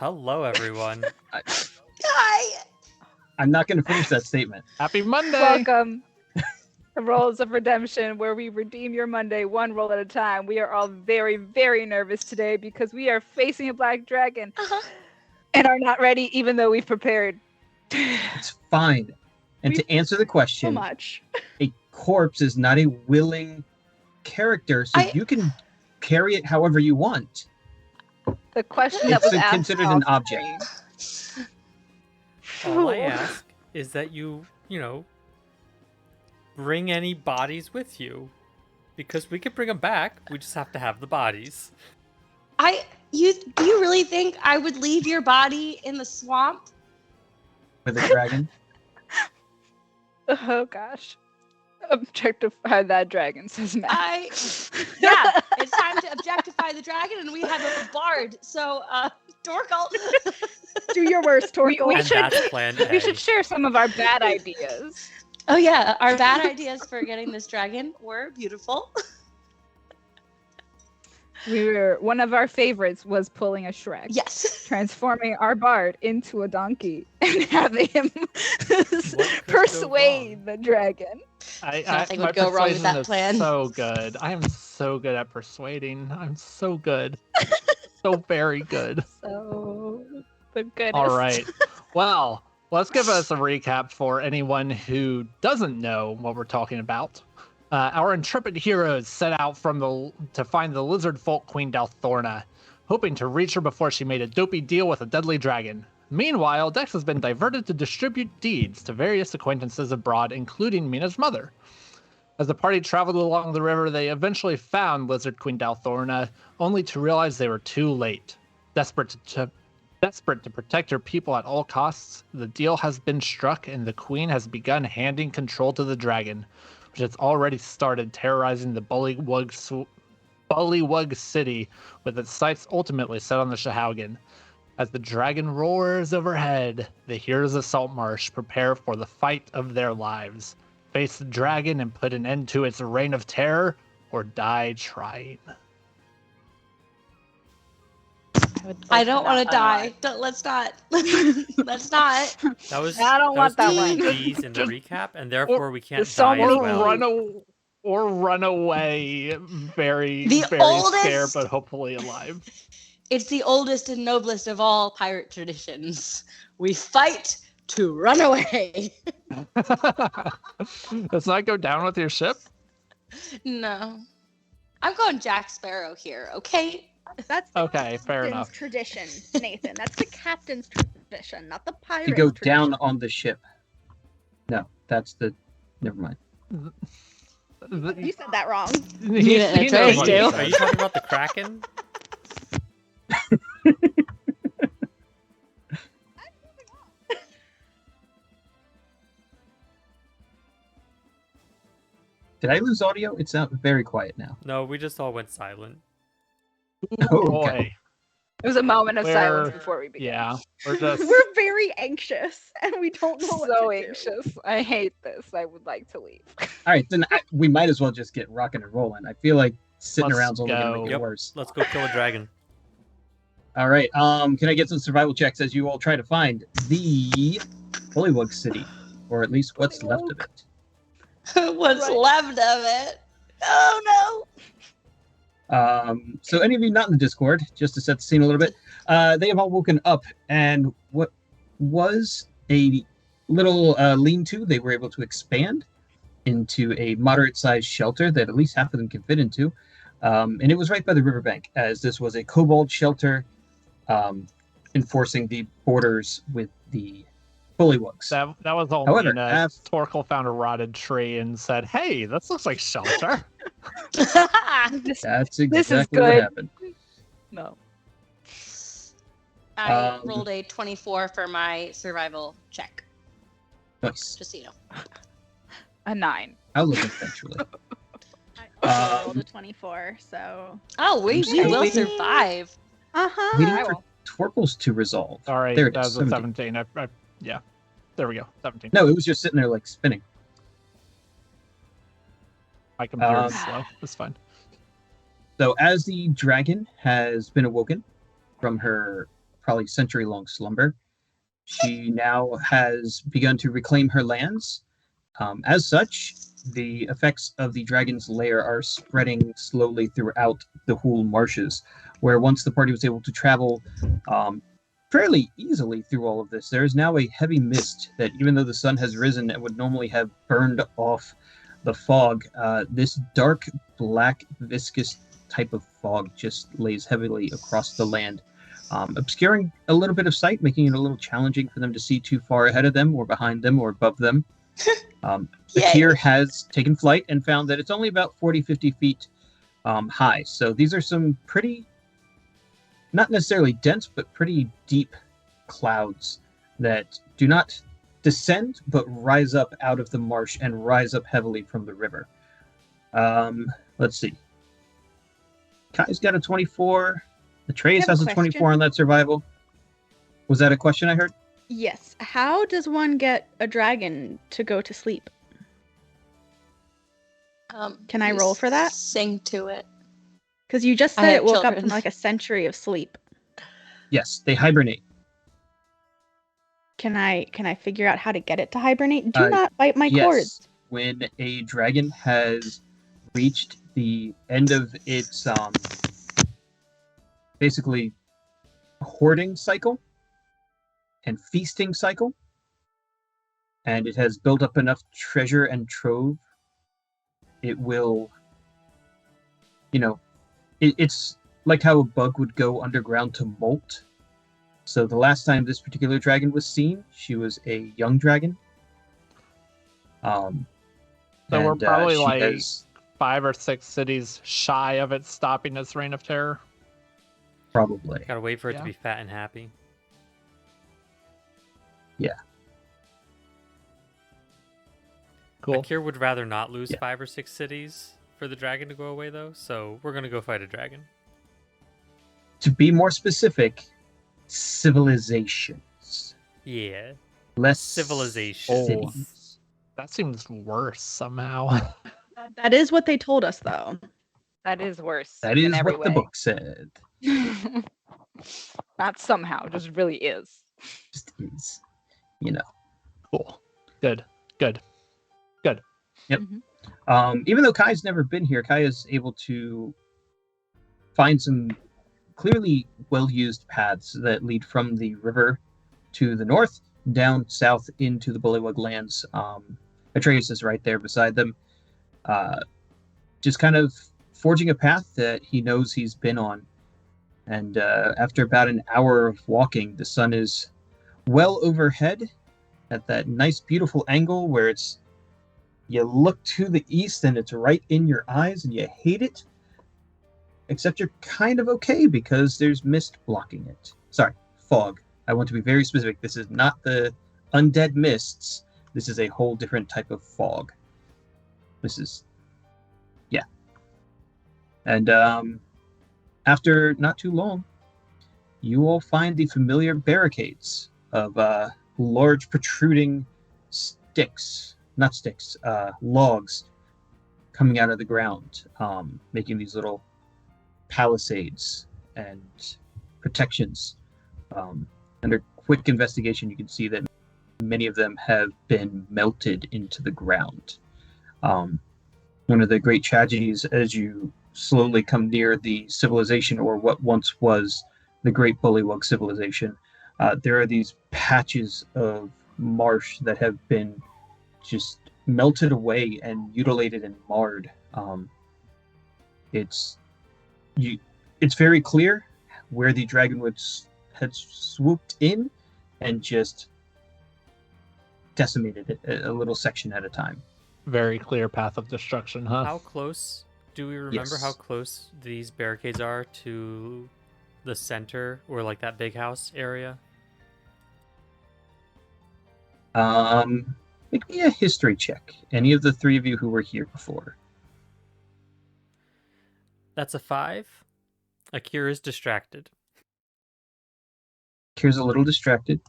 Hello, everyone. Hi. I'm not going to finish that statement. Happy Monday! Welcome to Rolls of Redemption, where we redeem your Monday one roll at a time. We are all very, very nervous today because we are facing a black dragon and are not ready, even though we've prepared. It's fine. And to answer the So question, much. a corpse is not a willing character, so you can carry it however you want. The question that was It's asked considered an off object. screen. All I ask is that you bring any bodies with you. Because we can bring them back, we just have to have the bodies. Do you really think I would leave your body in the swamp? With a dragon. Oh gosh. Objectify that dragon, says Matt. Yeah, it's time to objectify the dragon, and we have a bard. So, Torkel. Do your worst, Torkel. And that's plan A. We should share some of our bad ideas. Oh yeah, our bad ideas for getting this dragon were beautiful. One of our favorites was pulling a Shrek. Yes. Transforming our bard into a donkey and having him go persuade the dragon. Nothing my would go wrong with persuasion that is plan. So good. I am so good at persuading. I'm so good. So very good. So the goodness. All right. Well, let's give us a recap for anyone who doesn't know what we're talking about. Our intrepid heroes set out to find the lizard folk Queen Dalthorna, hoping to reach her before she made a dopey deal with a deadly dragon. Meanwhile, Dex has been diverted to distribute deeds to various acquaintances abroad, including Mina's mother. As the party traveled along the river, they eventually found Lizard Queen Dalthorna, only to realize they were too late. Desperate to protect her people at all costs, the deal has been struck and the queen has begun handing control to the dragon, which has already started terrorizing the Bullywug city, with its sights ultimately set on the Shahaugen. As the dragon roars overhead, the heroes of Saltmarsh prepare for the fight of their lives. Face the dragon and put an end to its reign of terror, or die trying. I don't want to die. Let's not. Let's not. That was I don't want that too one. many D's in the recap, and therefore we can't so die as many well. Run away, very The very oldest- scared, but hopefully alive. It's the oldest and noblest of all pirate traditions. We fight to run away. Let's not go down with your ship. No. I'm going Jack Sparrow here, okay? That's the Okay, fair captain's enough. tradition, Nathan. That's the captain's tradition, not the pirate. To go down tradition. on the ship. No, that's the. Never mind. You said that wrong. You didn't He try knows to what do. he Are said. you talking about the Kraken? Did I lose audio? It's very quiet now. No, we just all went silent. Oh, Boy, okay. It was a moment of silence We're- before we began. yeah, we're just We're very anxious, and we don't know what So to do. anxious. I hate this. I would like to leave. All right, then we might as well just get rocking and rolling. I feel like sitting Let's around's only going to go. make it Yep. worse. Let's go kill a dragon. All right. Can I get some survival checks as you all try to find the Bullywug city, or at least what's left of it? What's left of it? Oh So any of you not in the Discord, just to set the scene a little bit, they have all woken up, and what was a little lean-to, they were able to expand into a moderate-sized shelter that at least half of them can fit into, and it was right by the riverbank, as this was a kobold shelter, enforcing the borders with the Bullywugs. that was all. However, Torkel found a rotted tree and said, "Hey, this looks like shelter." no. That's This is exactly what good. happened. No. I rolled a 24 for my survival check, Nice. just so you know. A 9. I'll look eventually. I also rolled Um, a 24, so. Oh, we Okay. will survive. Uh-huh. Waiting I for will. Torkels to resolve. All right, There it that is, was a 17. 17. Yeah, there we go. 17. No, it was just sitting there like spinning. My computer Um, is slow. It's fine. So as the dragon has been awoken from her probably century-long slumber. She now has begun to reclaim her lands. As such, the effects of the dragon's lair are spreading slowly throughout the whole marshes, where once the party was able to travel fairly easily through all of this, there is now a heavy mist that, even though the sun has risen and would normally have burned off the fog, this dark, black, viscous type of fog just lays heavily across the land, obscuring a little bit of sight, making it a little challenging for them to see too far ahead of them or behind them or above them. Akir has taken flight and found that it's only about 40-50 feet high. So these are some pretty, not necessarily dense, but pretty deep clouds that do not descend, but rise up out of the marsh and rise up heavily from the river. Let's see. Kai's got a 24. Atreus has a 24 on that survival. Was that a question I heard? Yes. How does one get a dragon to go to sleep? Can I roll for that? Sing to it. Because you just I said have it woke up children. from like a century of sleep. Yes, they hibernate. Can I figure out how to get it to hibernate? Do not bite my Yes. cords. When a dragon has reached the end of its basically hoarding cycle and feasting cycle, and it has built up enough treasure and trove, it will, it's like how a bug would go underground to molt. So the last time this particular dragon was seen, she was a young dragon. So we're probably she like has 5 or 6 cities shy of it stopping its reign of terror. probably. Gotta wait for it to Yeah. be fat and happy. Cool. Akir would rather not lose Yeah. 5 or 6 cities for the dragon to go away, though. So we're gonna go fight a dragon. To be more specific, civilizations. Yeah. Less Civilization. cities. That seems worse somehow. That is what they told us, though. That is worse. That is in every what the way. book said. Not somehow, just really is. Just is. Cool. Good. Even though Kai's never been here, Kai is able to find some clearly well-used paths that lead from the river to the north, down south into the Bullywug lands. Atreus is right there beside them, just kind of forging a path that he knows he's been on. And after about an hour of walking, the sun is well overhead at that nice, beautiful angle where you look to the east and it's right in your eyes and you hate it. Except you're kind of okay because there's mist blocking it. Sorry, fog. I want to be very specific. This is not the undead mists. This is a whole different type of fog. This is, yeah. And after not too long, you will find the familiar barricades of large protruding logs coming out of the ground, making these little palisades and protections. Under quick investigation, you can see that many of them have been melted into the ground. One of the great tragedies as you slowly come near the civilization, or what once was the Great Bullywug civilization, there are these patches of marsh that have been just melted away and mutilated and marred. It's very clear where the dragon had swooped in and just decimated it a little section at a time. Very clear path of destruction, huh? How close do we remember how Yes. close these barricades are to the center or like that big house area? Make me a history check. Any of the three of you who were here before. That's a 5. Akira is distracted. Kira's a little distracted,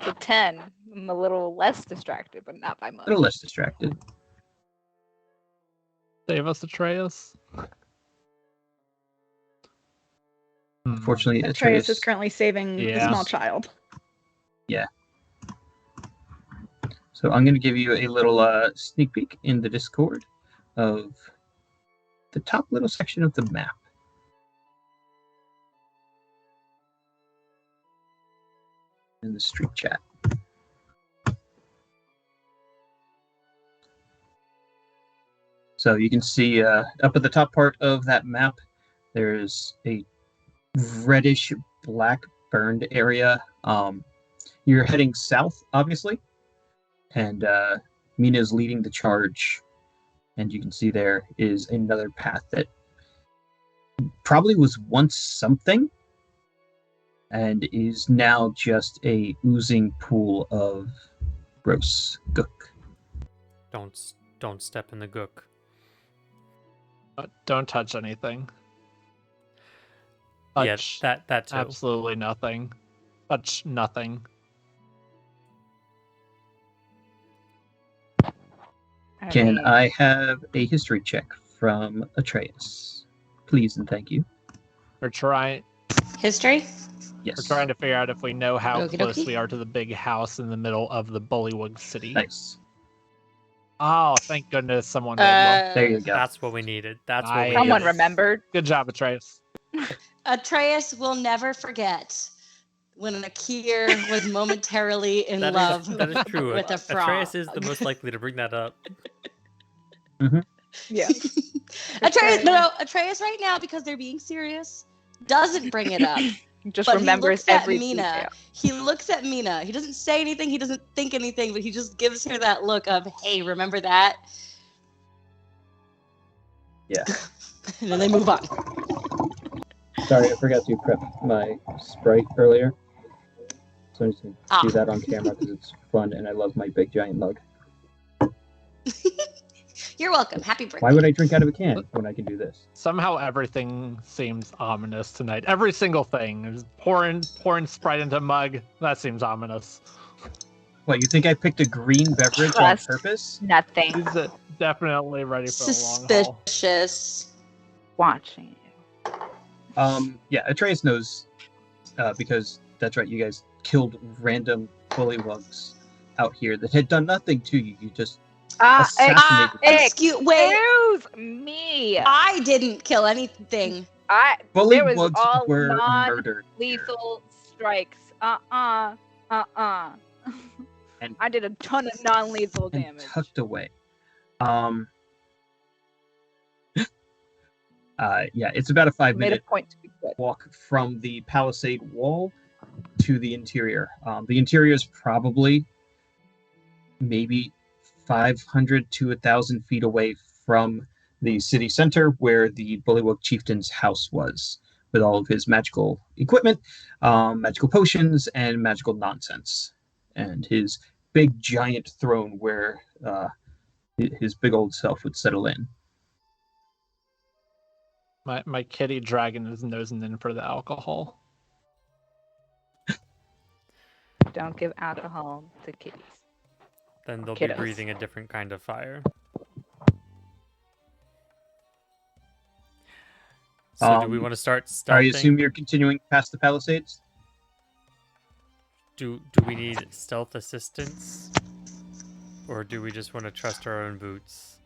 So 10. I'm a little less distracted, but not by a much. little less distracted. Save us, Atreus. Unfortunately, Atreus is Atreus. currently saving the Yeah. small child. So I'm going to give you a little sneak peek in the Discord of the top little section of the map. In the street chat. So you can see up at the top part of that map, there's a reddish black burned area. You're heading south, obviously, and Mina's leading the charge. And you can see there is another path that probably was once something and is now just a oozing pool of gross gook. Don't step in the gook. Don't touch anything. Yeah, Touch that too. absolutely nothing. Touch nothing. Can I have a history check from Atreus? Please and thank you. We're trying History? Yes. we're trying to figure out if we know how Okie close dokie. we are to the big house in the middle of the Bullywug city. Nice. Oh, thank goodness someone did. Well, There you go. That's what we needed. That's what we Someone needed. remembered. good job, Atreus. Atreus will never forget when Akir was momentarily in That love is true. with a frog. Atreus is the most likely to bring that up. Yeah. Atreus, no, Atreus right now, because they're being serious, doesn't bring it up. Just But he remembers looks at every Mina. detail. He looks at Mina. He doesn't say anything. He doesn't think anything, but he just gives her that look of, hey, remember that? Yeah. And then they move on. Sorry, I forgot to prep my Sprite earlier. So I'm just going to do that on camera because it's fun and I love my big giant mug. You're welcome. Happy birthday. Why would I drink out of a can when I can do this? Somehow everything seems ominous tonight. Every single thing. There's pouring Sprite into a mug. That seems ominous. What, you think I picked a green beverage Trust. on purpose? Nothing. He's definitely ready for a long haul. Suspicious. Watching you. Yeah, Atreus knows because that's right, you guys killed random bullywugs out here that had done nothing to you. You just assassinated them. Excuse, wait. Excuse me. I didn't kill anything. There was Bullywugs all were murdered. lethal strikes. And I did a ton of non-lethal And damage. tucked away. Yeah, it's about a Made a 5-minute point to be good. walk from the palisade wall to the interior. The interior is probably maybe 500 to 1,000 feet away from the city center where the Bullywug chieftain's house was, with all of his magical equipment, magical potions, and magical nonsense, and his big giant throne where his big old self would settle in. My kitty dragon is nosing in for the alcohol. Don't give alcohol to kitties. Then they'll Kiddos. be breathing a different kind of fire. So do we want to start I stealthing? assume you're continuing past the palisades? Do we need stealth assistance? Or do we just want to trust our own boots?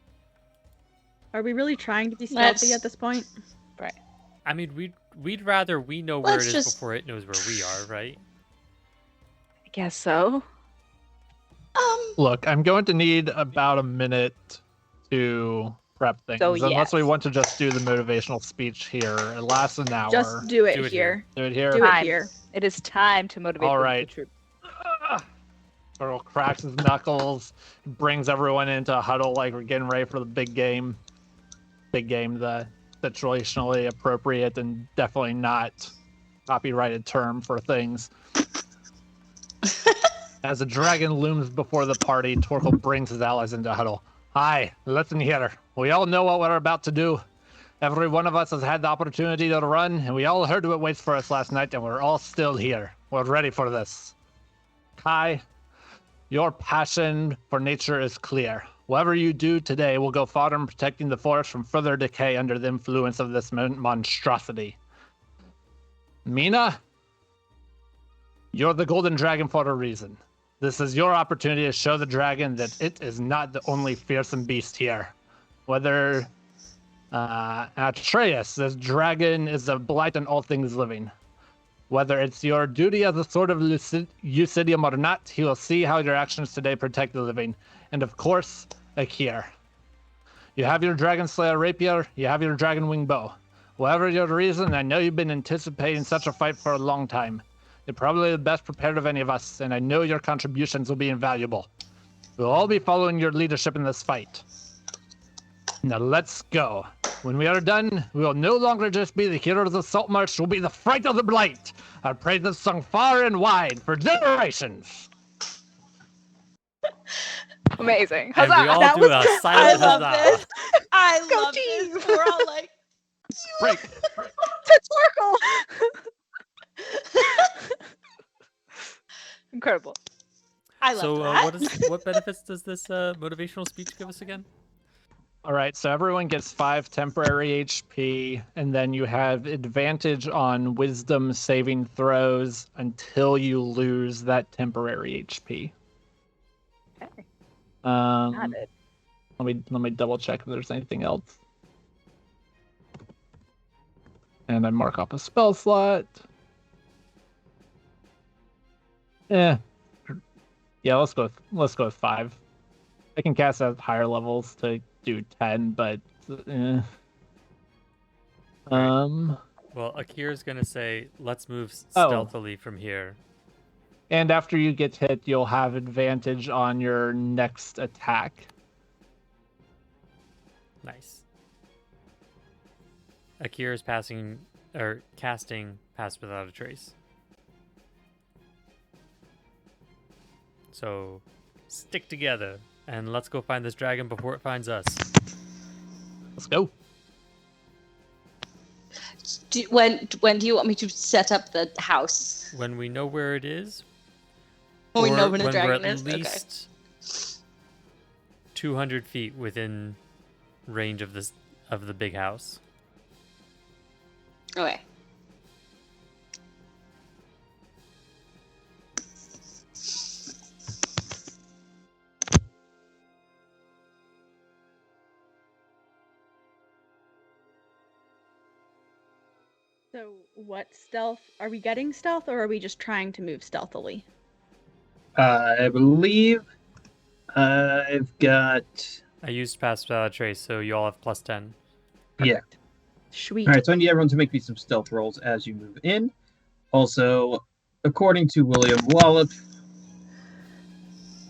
Are we really trying to be Let's- stealthy at this point? I mean, we'd rather we know where Let's it is just- before it knows where we are, right? I guess so. Look, I'm going to need about a minute to prep things. So, Unless we yes. want to just do the motivational speech here. It lasts an hour. Just do it, Do it here. Do it here. Do it Time. here. It is time to motivate All the right. troops. Earl cracks his knuckles, brings everyone into a huddle like we're getting ready for the big game. Big game, the situationally appropriate and definitely not copyrighted term for things. As a dragon looms before the party, Torkel brings his allies into a huddle. Hi, listen here. We all know what we're about to do. Every one of us has had the opportunity to run, and we all heard what waits for us last night, and we're all still here. We're ready for this. Kai, your passion for nature is clear. Whatever you do today will go far in protecting the forest from further decay under the influence of this monstrosity. Mina, you're the golden dragon for a reason. This is your opportunity to show the dragon that it is not the only fearsome beast here. Whether Atreus, this dragon is a blight on all things living. Whether it's your duty as a sword of Lucidium or not, he will see how your actions today protect the living. And of course, Akir. You have your Dragon Slayer rapier, you have your Dragon Wing bow. Whatever your reason, I know you've been anticipating such a fight for a long time. You're probably the best prepared of any of us, and I know your contributions will be invaluable. We'll all be following your leadership in this fight. Now let's go. When we are done, we will no longer just be the heroes of Saltmarsh, we'll be the fright of the Blight. Our praise is sung far and wide for generations. Amazing. And Huzzah! we all That do was a good. silent I love huzzah. this. I Go love team. this. We're all like, Break. Rhetorical. Incredible. I love So that. what benefits does this motivational speech give us again? All right, so everyone gets 5 temporary HP, and then you have advantage on wisdom saving throws until you lose that temporary HP. Okay. Got Got it. Let me double check if there's anything else. And I mark off a spell slot. Yeah, let's go with 5. I can cast at higher levels to do 10, but Well, Akira's gonna say, "Let's move Oh. stealthily from here." and after you get hit, you'll have advantage on your next attack. Nice. Akira's casting Pass Without a Trace. So, stick together and let's go find this dragon before it finds us. Let's go. When do you want me to set up the house? When we know where it is, When we or know when the when we're dragon at is? Okay. least 200 feet within range of the big house. Okay. So, what stealth? Are we getting stealth, or are we just trying to move stealthily? I believe I've got. I used Pass Without a Trace, so you all have +10. Yeah. Sweet. All right, so I need everyone to make me some stealth rolls as you move in. Also, according to William Wallop,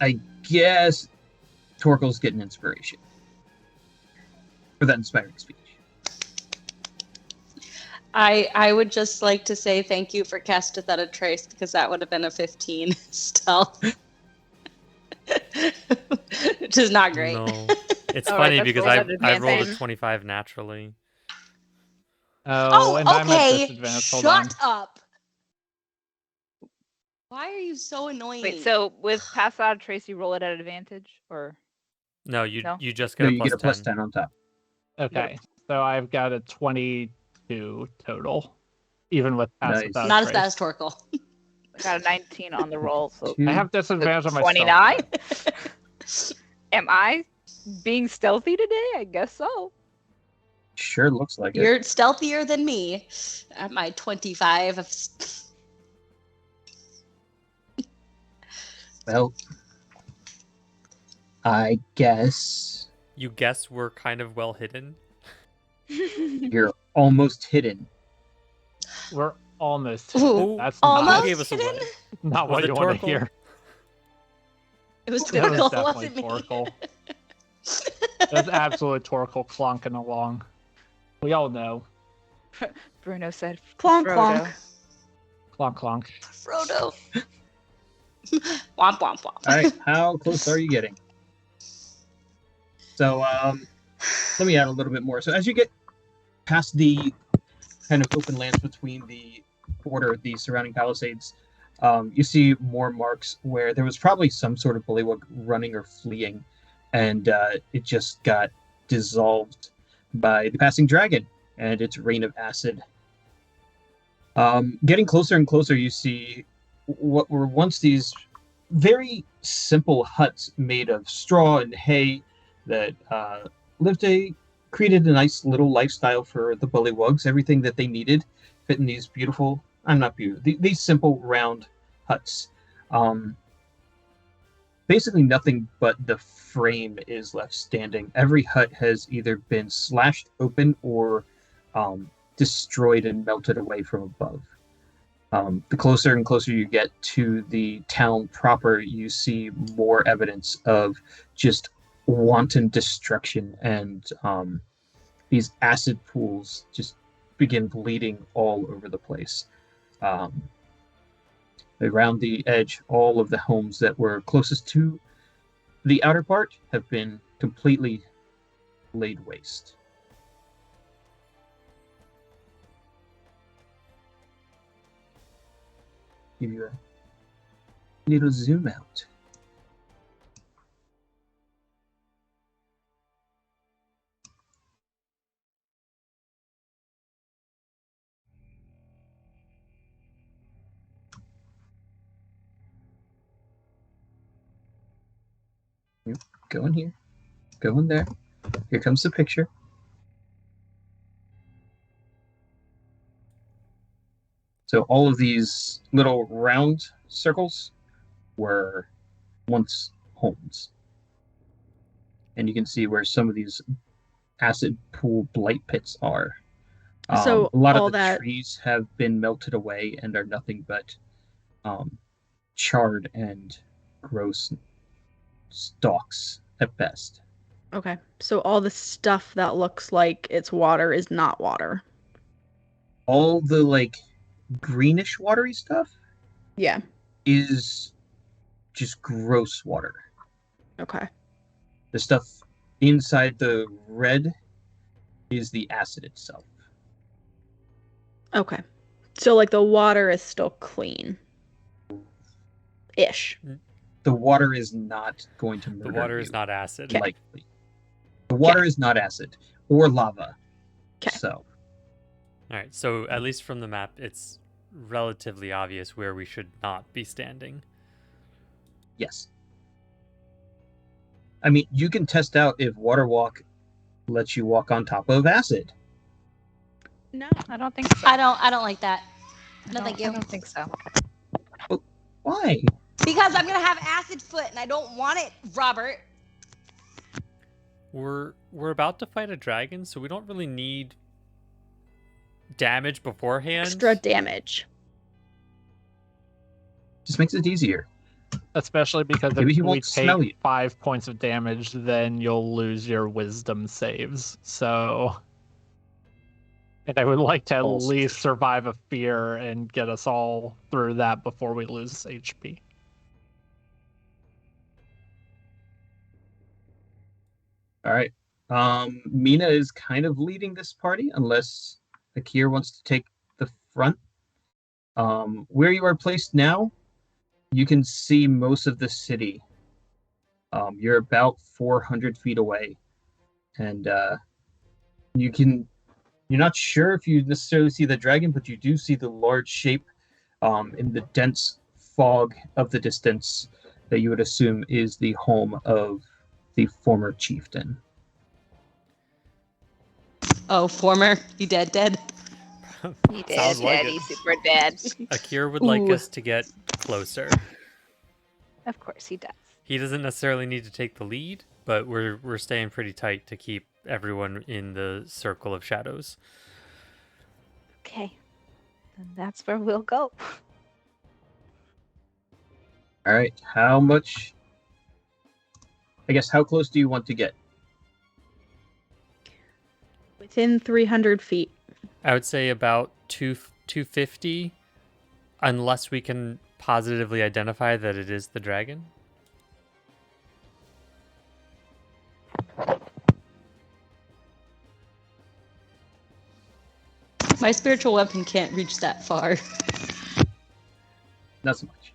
I guess Torkel's getting inspiration for that inspiring speech. I would just like to say thank you for Cast Without a Trace, because that would have been a 15 stealth. Which is not great. No. It's All right, funny let's because roll I that rolled a advantage. 25 naturally. Oh, and I'm at okay. disadvantage. Hold on. Shut up. Why are you so annoying? Wait, so with Pass Out Trace, you roll it at advantage, or No, you No? you just No, get a you get a plus plus 10. 10 on top. Okay, so I've got a 22 total, even with pass Nice. without Not as trace. bad as Torkel. I got a 19 on the roll, so Two. I have disadvantage on my 29. Am I being stealthy today? I guess so. Sure looks like it. You're stealthier than me at my 25 of Well, I guess You guess we're kind of well hidden. you're almost hidden. We're almost. Ooh, That's almost not, gave us hidden? away. not Was what it you want Torkel? to hear. It was That was Torkel, definitely wasn't me. Torkel. That's absolutely Torkel clonking along. We all know. Bruno said, Clonk, Frodo. clonk. Clonk clonk. Frodo. Womp womp womp. All right, how close are you getting? So, let me add a little bit more. So, as you get past the kind of open lands between the border, the surrounding palisades, you see more marks where there was probably some sort of bullywug running or fleeing, and it just got dissolved by the passing dragon and its rain of acid. Getting closer and closer, you see what were once these very simple huts made of straw and hay that created a nice little lifestyle for the Bullywugs. Everything that they needed fit in these beautiful, I'm not beautiful, these simple round huts. Basically nothing but the frame is left standing. Every hut has either been slashed open or destroyed and melted away from above. The closer and closer you get to the town proper, you see more evidence of just wanton destruction, and these acid pools just begin bleeding all over the place. Around the edge, all of the homes that were closest to the outer part have been completely laid waste. Give you a little zoom out. Go in here. Go in there. Here comes the picture. So all of these little round circles were once homes. And you can see where some of these acid pool blight pits are. So a lot all of the that- trees have been melted away and are nothing but charred and gross stalks at best. Okay. So all the stuff that looks like it's water is not water. All the like greenish watery stuff Yeah. is just gross water. Okay. The stuff inside the red is the acid itself. Okay. So like the water is still clean. Ish. The water is not going to The murder water you, is not acid. Okay. likely. The water is not acid or lava. 'Kay. So All right, so at least from the map, it's relatively obvious where we should not be standing. yes. I mean, you can test out if water walk lets you walk on top of acid. No. I don't think so. I don't like that. No, I thank don't- you. I don't think so. Why? Because I'm gonna have acid foot and I don't want it, Robert. We're about to fight a dragon, so we don't really need damage beforehand. Extra damage. Just makes it easier. Especially because Maybe if he we won't smell you. take 5 points of damage, then you'll lose your wisdom saves. So, and I would like to at Also least survive a fear and get us all through that before we lose HP. All right. Mina is kind of leading this party, unless Akir wants to take the front. Where you are placed now, you can see most of the city. You're about 400 feet away, and you're not sure if you necessarily see the dragon, but you do see the large shape in the dense fog of the distance that you would assume is the home of the former chieftain. Oh, former. You dead? He Sounds like Daddy, it. super dead. Akir would like Ooh. us to get closer. Of course he does. He doesn't necessarily need to take the lead, but we're staying pretty tight to keep everyone in the circle of shadows. Okay. Then that's where we'll go. All right. How much? I guess how close do you want to get? Within 300 feet. I would say about 250, unless we can positively identify that it is the dragon. My spiritual weapon can't reach that far. Not so much.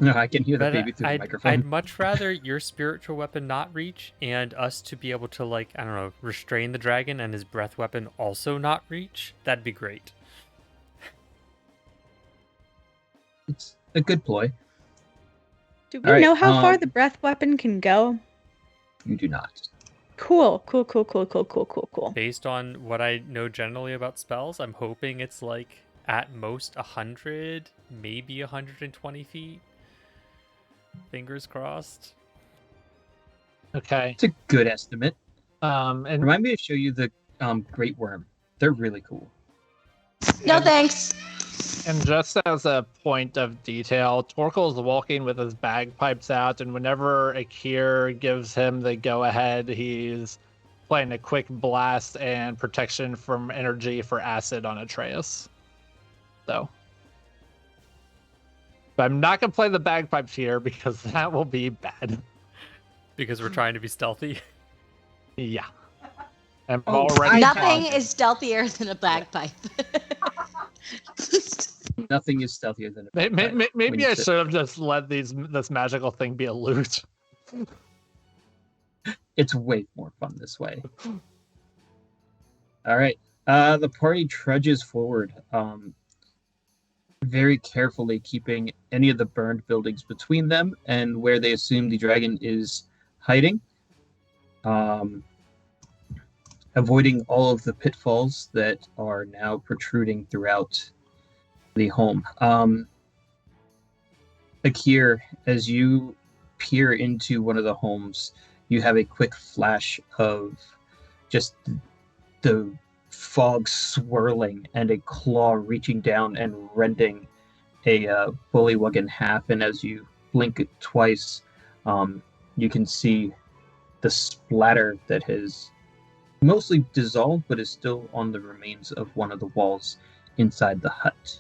No, I can hear the But baby through the I'd microphone. much rather your spiritual weapon not reach and us to be able to, like, I don't know, restrain the dragon and his breath weapon also not reach. That'd be great. it's a good ploy. Do we All right, know how far the breath weapon can go? You do not. Cool. Based on what I know generally about spells, I'm hoping it's like at most 100, maybe 120 feet. Fingers crossed. Okay. It's a good estimate. And Remind me to show you the Great Worm. They're really cool. No thanks. And just as a point of detail, Torkel's walking with his bagpipes out, and whenever Akir gives him the go-ahead, he's playing a quick blast and protection from energy for acid on Atreus. So. But I'm not going to play the bagpipes here because that will be bad. Because we're trying to be stealthy. Yeah. I'm Oh, already Nothing taunted. is stealthier than a bagpipe. Nothing is stealthier than a bagpipe when Maybe you I sit- should have just let this magical thing be a loot. It's way more fun this way. All right. The party trudges forward, very carefully keeping any of the burned buildings between them and where they assume the dragon is hiding. Avoiding all of the pitfalls that are now protruding throughout the home. Akir, as you peer into one of the homes, you have a quick flash of just the fog swirling and a claw reaching down and rending a bullywug in half. And as you blink twice, you can see the splatter that has mostly dissolved, but is still on the remains of one of the walls inside the hut.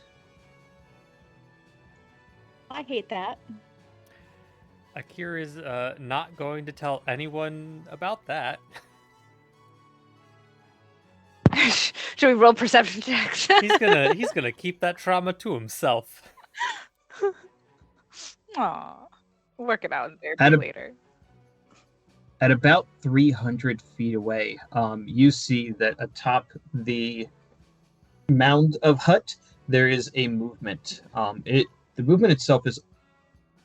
I hate that. Akir is not going to tell anyone about that. Should we roll perception checks? He's gonna keep that trauma to himself. Aw. Work it out in At therapy a- later. At about 300 feet away, you see that atop the mound of hut, there is a movement. The movement itself is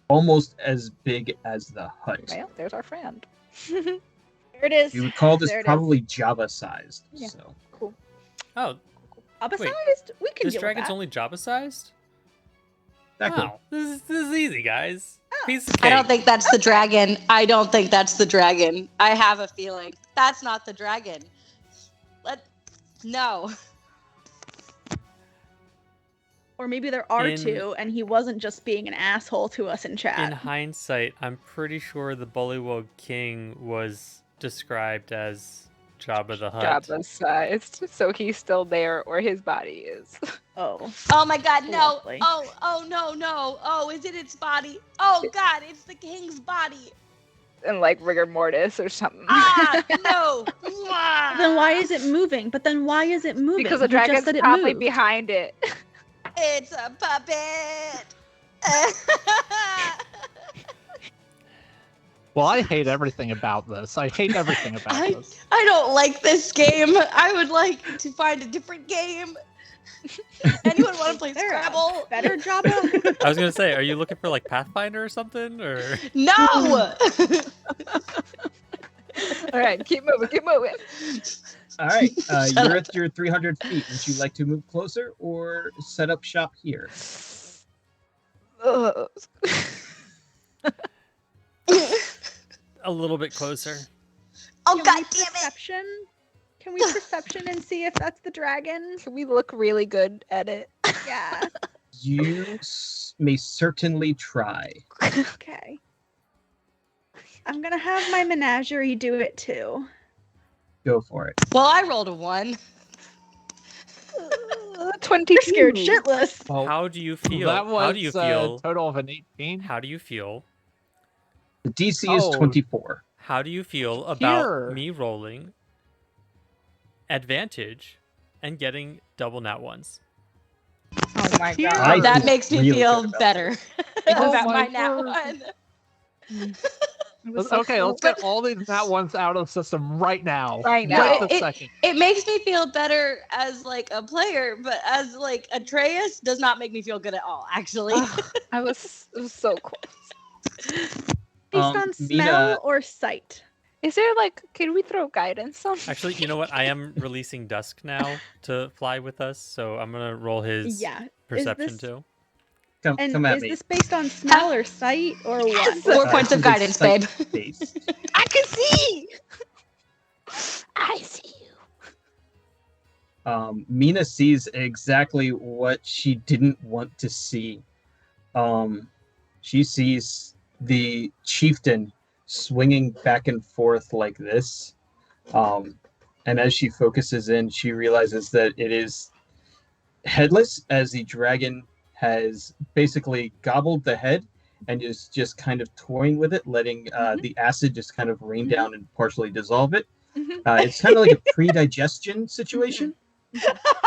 almost as big as the hut. Well, there's our friend. There it is. You would call this There it is. probably Java-sized. Yeah. So. Cool. Oh, Upper Wait, sized? We can this deal dragon's with that. only Jabba sized? Exactly. Wow, this is easy, guys. Oh. Piece of cake. I don't think that's the dragon. I don't think that's the dragon. I have a feeling that's not the dragon. No. Or maybe there are In- two, and he wasn't just being an asshole to us in chat. In hindsight, I'm pretty sure the Bullywug King was described as Jabba the Hutt. Jabba sized, so he's still there, or his body is. Oh. Oh my God, no. Lovely. Oh, no. Oh, is it its body? Oh God, it's the king's body. And like rigor mortis or something. Ah, no. Then why is it moving? But then why is it moving? Because the You just dragon's said it probably moved. behind it. It's a puppet. Well, I hate everything about this. I hate everything about this. I don't like this game. I would like to find a different game. Anyone want to play There a Scrabble? better job. I was gonna say, are you looking for like Pathfinder or something, or? No. All right, keep moving. All right. Shut You're up. at your 300 feet. Would you like to move closer or set up shop here? Ugh. A little bit closer. Oh Can God we damn it. perception? Can we perception and see if that's the dragon? Can we look really good at it? Yeah. You may certainly try. Okay. I'm gonna have my menagerie do it too. Go for it. Well, I rolled a 1. 22. You're scared shitless. Well, How do you feel? That was How do you feel? a total of an 18. How do you feel? the DC is Oh. 24. How do you feel about Here. me rolling advantage and getting double nat ones? Oh my Here. god. I That feel makes me really feel good about better. because Oh that my might not word. one. Okay, let's get all these nat ones out of the system right now. Right now. Right this second. It makes me feel better as like a player, but as like Atreus does not make me feel good at all, actually. It was so close. Based on smell or sight? Is there can we throw guidance on? Actually, you know what? I am releasing Dusk now to fly with us, so I'm gonna roll his perception too. Come at is me. this based on smell or sight or what? 4 points of guidance, babe. I can see. I see you. Mina sees exactly what she didn't want to see. She sees the chieftain swinging back and forth like this. And as she focuses in, she realizes that it is headless, as the dragon has basically gobbled the head and is just kind of toying with it, letting the acid just kind of rain down and partially dissolve it. It's kind of like a pre-digestion situation.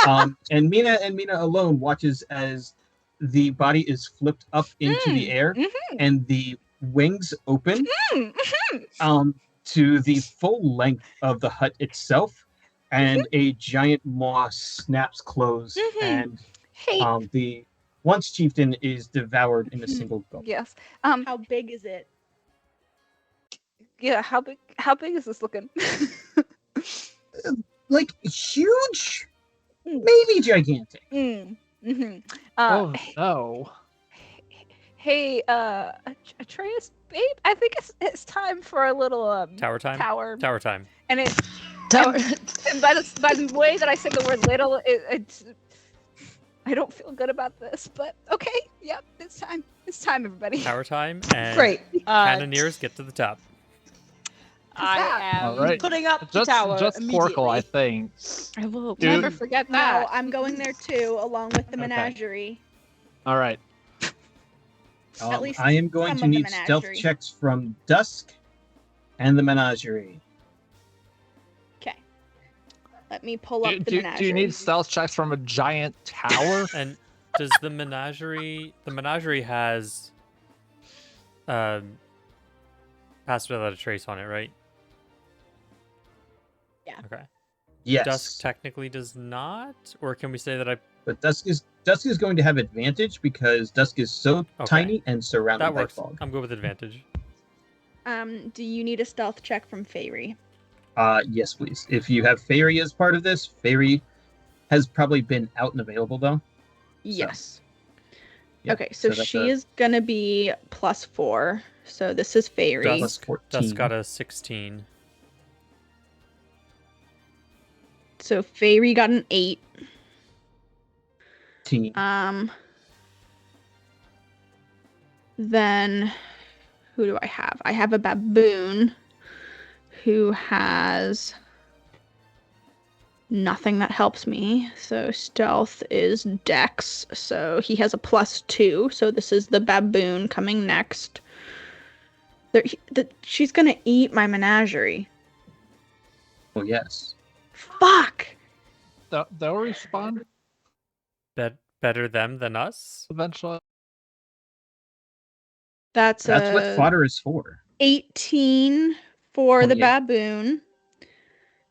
And Mina alone watches as the body is flipped up into the air and the wings open to the full length of the hut itself, and a giant maw snaps closed, and the once chieftain is devoured in a single gulp. Yes. How big is it? Yeah. How big is this looking? Like huge, maybe gigantic. Oh no. Hey, Atreus, babe, I think it's time for a little Tower time. Tower time. And it. Tower. And by the way that I said the word little, it's. I don't feel good about this, but okay. Yep, it's time. It's time, everybody. Tower time, and Great. cannoneers get to the top. I am All right. putting up the Just tower immediately. Sporkle, I think. I will Dude. never forget No, that. I'm going there too, along with the Okay. menagerie. All right. At least I am going to some of the need stealth menagerie. checks from Dusk and the menagerie. Okay. Let me pull up the Do menagerie. you need stealth checks from a giant tower? And does the menagerie? The menagerie has passed without a trace on it, right? Yeah. Okay. Yes. Dusk technically does not, or can we say that I? But Dusk is going to have advantage because Dusk is so tiny and surrounded That by works. fog. I'm good with advantage. Do you need a stealth check from Fairy? Yes, please. If you have Fairy as part of this, Fairy has probably been out and available though. Yes. Yeah, Okay, so that's she is gonna be +4. So this is Fairy. plus 14. Dusk got a 16. So Fairy got an 8. 18. Then who do I have? I have a baboon who has nothing that helps me. So stealth is dex. So he has a +2. So this is the baboon coming next. She's gonna eat my menagerie. Well, yes. Fuck! They'll respawn Better them than us. eventually. That's what fodder is for. 18 for the 28. baboon.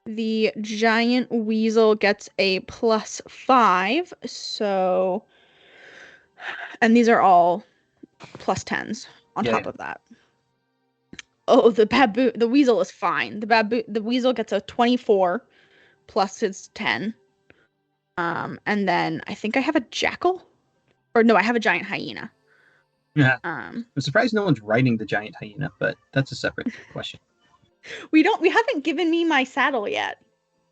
The giant weasel gets a +5. So, and these are all +10s on top of that. Oh, the weasel is fine. The weasel gets a 24 plus his 10. And then I think I have a jackal, or no, I have a giant hyena. Yeah. I'm surprised no one's riding the giant hyena, but that's a separate question. We haven't given me my saddle yet.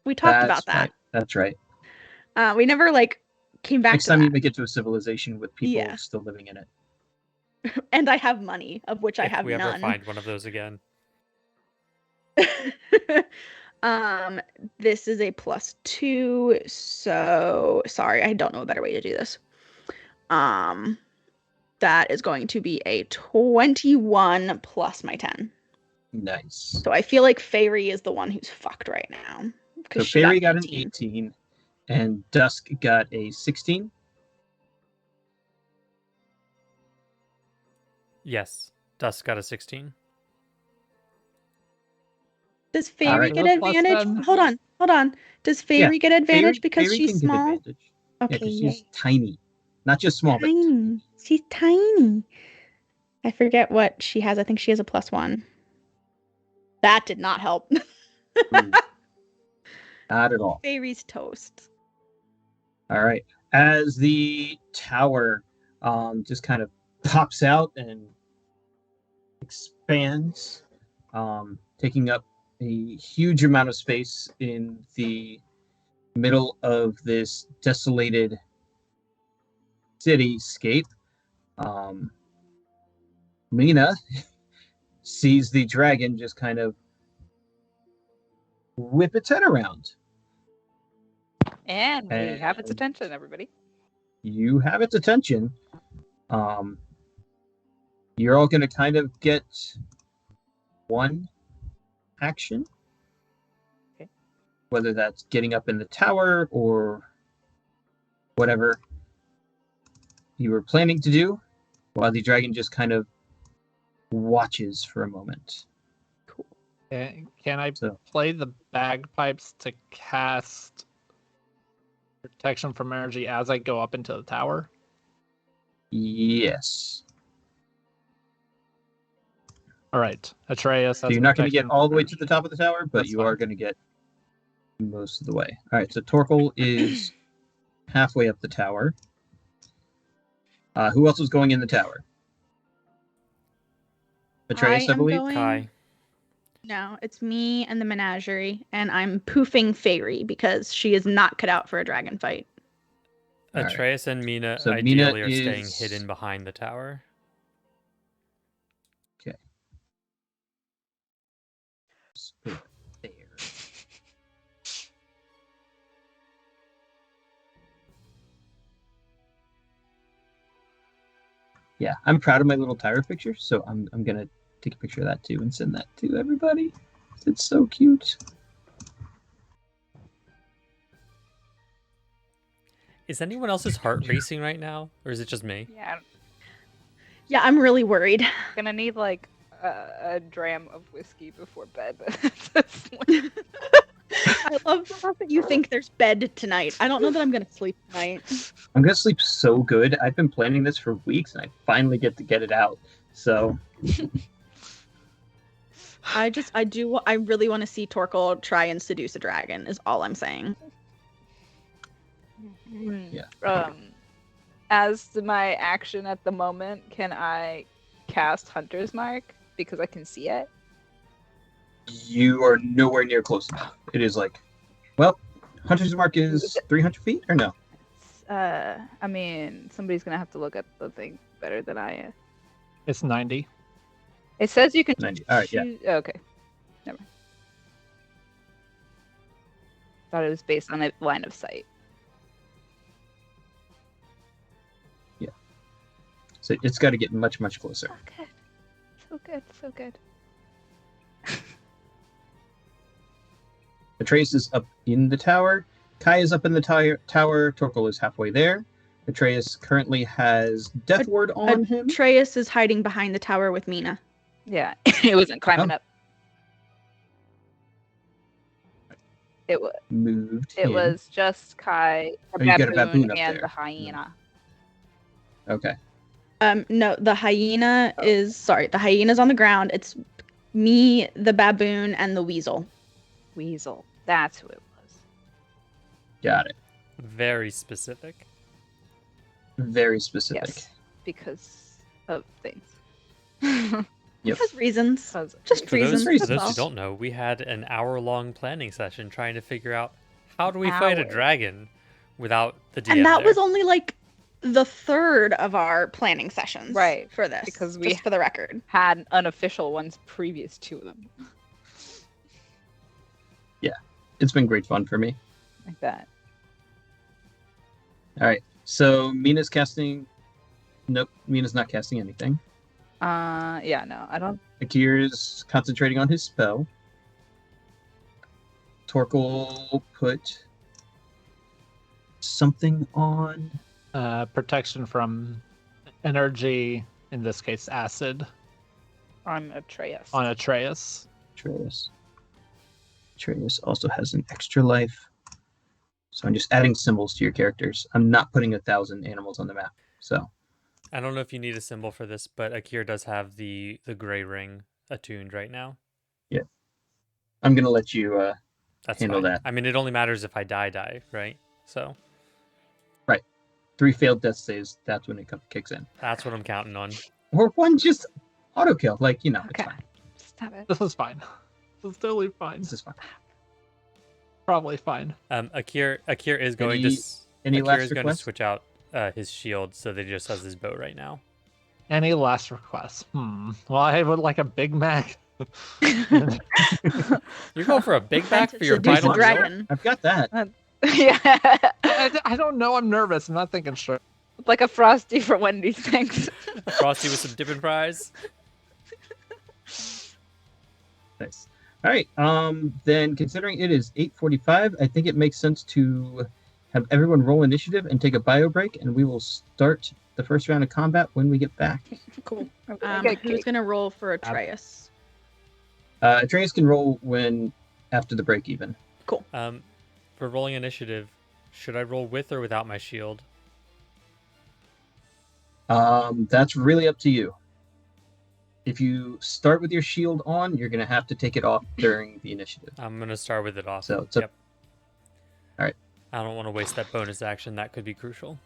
We talked about that. Right. That's right. We never came back Next to time that. you make it to a civilization with people still living in it. And I have money, of which I have If we none. ever find one of those again. This is a +2, so sorry, I don't know a better way to do this. That is going to be a 21 plus my 10. Nice. So I feel like Fairy is the one who's fucked right now. So Fairy got an 18, and Dusk got a 16. Yes, Dusk got a 16. Does Fairy Alright. get The plus advantage? 10. Hold on. Does Fairy get advantage because Fairy she's can small? Get advantage. Yeah, Okay, 'cause yay. she's tiny. Not just small, but Tiny. She's tiny. I forget what she has. I think she has a +1. That did not help. not at all. Fairy's toast. All right. As the tower just kind of pops out and expands, taking up a huge amount of space in the middle of this desolated cityscape, Mina sees the dragon just kind of whip its head around. And we have its And- attention, everybody. You have its attention. You're all going to kind of get one action. Okay. Whether that's getting up in the tower or whatever you were planning to do, while the dragon just kind of watches for a moment. Can I So, play the bagpipes to cast protection from energy as I go up into the tower? yes. All right, Atreus. So you're not going to get all the way to the top of the tower, but That's you fine. are going to get most of the way. All right, so Torkel is halfway up the tower. Who else was going in the tower? Atreus, I am believe. going- Kai. No, it's me and the menagerie, and I'm poofing Fairy because she is not cut out for a dragon fight. All right. Atreus and Mina So Mina ideally are staying is- hidden behind the tower. Spit there. Yeah, I'm proud of my little tower picture, so I'm gonna take a picture of that too and send that to everybody. It's so cute. Is anyone else's heart racing right now, or is it just me? Yeah, Yeah, I'm really worried. I'm gonna need like a dram of whiskey before bed. At this point. I love the fact that you think there's bed tonight. I don't know that I'm gonna sleep tonight. I'm gonna sleep so good. I've been planning this for weeks, and I finally get to get it out. So I really want to see Torkel try and seduce a dragon. Is all I'm saying. Yeah. As my action at the moment, can I cast Hunter's Mark because I can see it? you are nowhere near close enough. It is like, well, Hunter's Mark is 300 feet or no? I mean, somebody's gonna have to look at the thing better than I am. It's 90. It says you can 90. All right, yeah. Okay. Never mind. Thought it was based on a line of sight. So it's got to get much, much closer. Oh, good. So good. So good. Atreus is up in the tower. Kai is up in the tower. Torkel is halfway there. Atreus currently has Death Ward on him. Atreus is hiding behind the tower with Mina. Yeah, it wasn't climbing Oh. up. It was. Moved It him. was just Kai, Oh, you got a baboon up and there. the hyena. Okay. No, the hyena the hyena's on the ground. It's me, the baboon, and the weasel. Weasel. That's who it was. Got it. Very specific. Very specific. Yes, because of things. Yep. Just reasons. Because of Just things. For those, reasons. for that's those who all. don't know, we had an hour-long planning session trying to figure out how do we fight a Hours. dragon without the DM And that there. was only like the third of our planning sessions. Right, For this. because we- just for the record. Had unofficial ones previous to them. It's been great fun for me. Like that. All right. So Mina's casting. Nope. Mina's not casting anything. Yeah, no, I don't. Akir's concentrating on his spell. Torkel put something on. Protection from energy, in this case acid, I'm Atreus. on Atreus. Atreus. Atreus also has an extra life. So I'm just adding symbols to your characters. I'm not putting 1,000 animals on the map. So I don't know if you need a symbol for this, but Akir does have the gray ring attuned right now. yeah, I'm gonna let you That's handle fine. that. I mean, it only matters if I die, right? So Right, 3 failed death saves. That's when it kicks in. that's what I'm counting on. Or 1 just auto kill. Like it's Okay. fine. Stop it. This is fine. This is totally fine. This is fine. Probably fine. Akir is going Any Akir last is going to requests? switch out his shield so that he just has his bow right now. Any last requests? Well, I would like a Big Mac. You're going for a Big Mac for your Seduce final a meal? dragon. I've got that. Yeah. I don't know. I'm nervous. I'm not thinking straight. Like a Frosty for Wendy's, thanks. Frosty with some dipping fries. Nice. All right. Then considering it is 8:45, I think it makes sense to have everyone roll initiative and take a bio break, and we will start the first round of combat when we get back. Cool. Okay, Who's gonna roll for Atreus? Atreus can roll after the break even. Cool. For rolling initiative, should I roll with or without my shield? That's really up to you. If you start with your shield on, you're going to have to take it off during the initiative. I'm going to start with it off. So it's up. Yep. All right. I don't want to waste that bonus action. That could be crucial.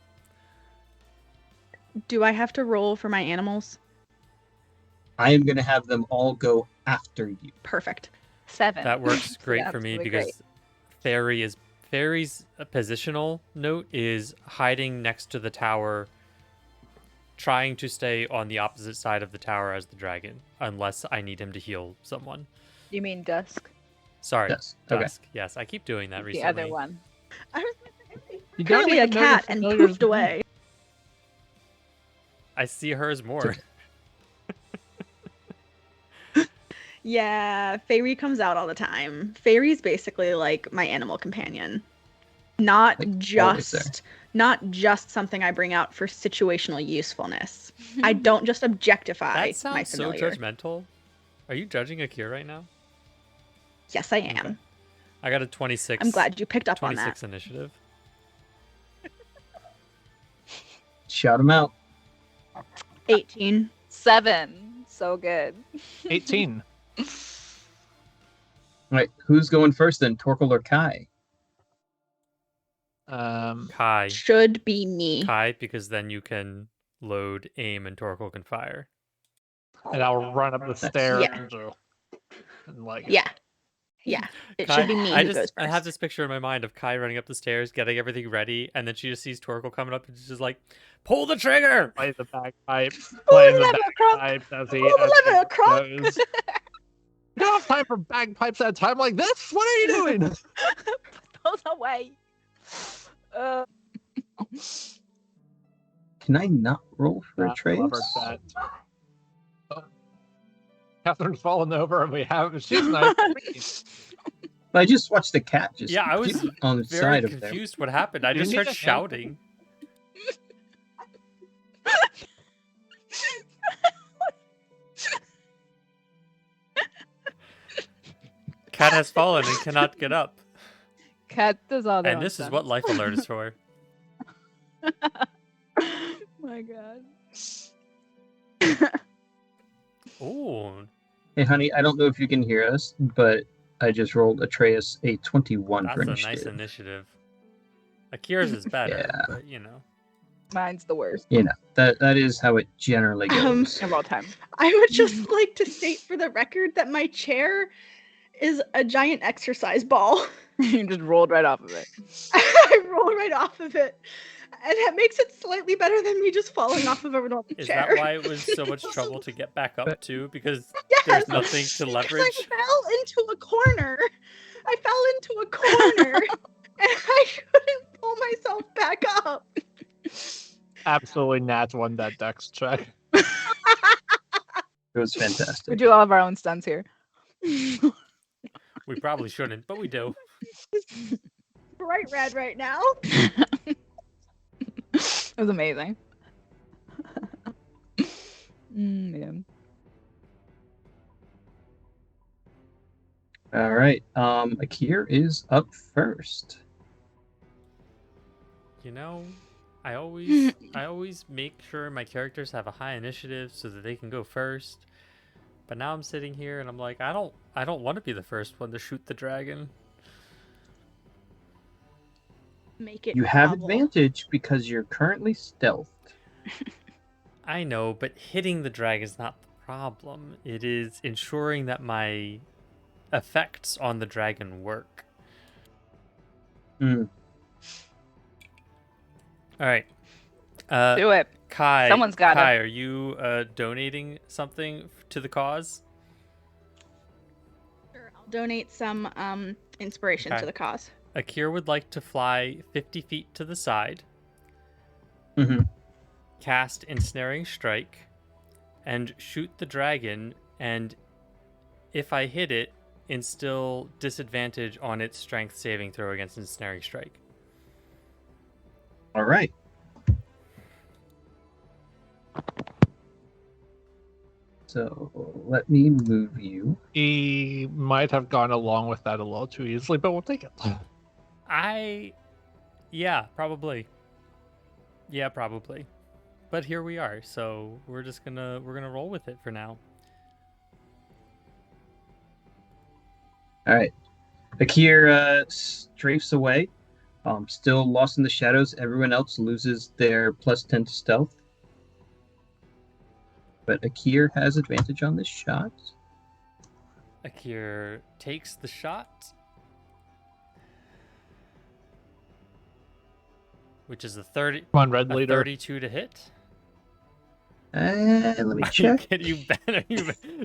Do I have to roll for my animals? I am going to have them all go after you. Perfect. 7. That works great Yeah, for me absolutely because great. Fairy's positional note is hiding next to the tower, trying to stay on the opposite side of the tower as the dragon, unless I need him to heal someone. You mean Dusk? Sorry, Yes. Okay. Dusk. Yes, I keep doing that The recently. other one. I was You don't currently a even know your cat and familiar's poofed name. away. I see hers more. Yeah, Fairy comes out all the time. Fairy's basically like my animal companion. Not Like, always there. just something I bring out for situational usefulness. I don't just objectify That my sounds so familiar. judgmental. Are you judging Akira right now? Yes, I am. Okay. I got a 26. I'm glad you picked up on that. 26 initiative. Shout them out. 18. 7. So good. 18. All right. Who's going first then? Torkel or Kai? Kai. Should be me. Kai, because then you can load, aim, and Torkel can fire. And I'll run up the stairs. Yeah. And like, Yeah. Yeah. It Kai, should be me I who just goes I have first. this picture in my mind of Kai running up the stairs, getting everything ready, and then she just sees Torkel coming up and she's just like, "Pull the trigger!" play the bagpipes. Pull Play the the lever, Krunk! bagpipes as he Pull the lever, Krunk! goes. You don't have time for bagpipes at a time like this. What are you doing? Those away. Can I not roll for Ah, Atreus? lover chat. Oh. Catherine's fallen over, and we have she's nice. I just watched the cat just Yeah, I was on the Very side of there. confused what happened. I You just need heard a hand. shouting. Cat has fallen and cannot get up. Cat does all that. And this is what Life Alert is for. My God. Ooh. Hey, honey, I don't know if you can hear us, but I just rolled Atreus a 21 That's for a initiative. nice initiative. Akira's is better, Yeah. but you know. Mine's the worst You know, that is how it generally goes. of all time. I would just like to state for the record that my chair is a giant exercise ball. You just rolled right off of it. I roll right off of it. And that makes it slightly better than me just falling off of a normal Is chair. that why it was so much trouble to get back up to? Because Yes, there's nothing to because leverage? I fell into a corner. I fell into a corner. And I couldn't pull myself back up. Absolutely nat one that dex check. It was We fantastic. do all of our own stunts here. We probably shouldn't, but we do. Bright red right now. It was amazing. Man. All right. Akir is up first. You know, I always make sure my characters have a high initiative so that they can go first. But now I'm sitting here and I'm like, I don't want to be the first one to shoot the dragon. Make it. You have double. advantage because you're currently stealthed. I know, but hitting the drag is not the problem. It is ensuring that my effects on the dragon work. Mm. All right. Do it. Kai, Someone's gotta. Kai, are you donating something to the cause? Sure, I'll donate some inspiration Okay. to the cause. Akir would like to fly 50 feet to the side, Mm-hmm. cast Ensnaring Strike, and shoot the dragon, and if I hit it, instill disadvantage on its strength saving throw against Ensnaring Strike. All right. So let me move you. He might have gone along with that a little too easily, but we'll take it. Yeah, probably. Yeah, probably. But here we are, so we're gonna roll with it for now. All right. Akir strafes away. Still lost in the shadows. Everyone else loses their +10 to stealth. But Akir has advantage on this shot. Akir takes the shot, which is a 30. Come on, Red A Leader. 32 to hit. Let me Are you check. kidding? You better.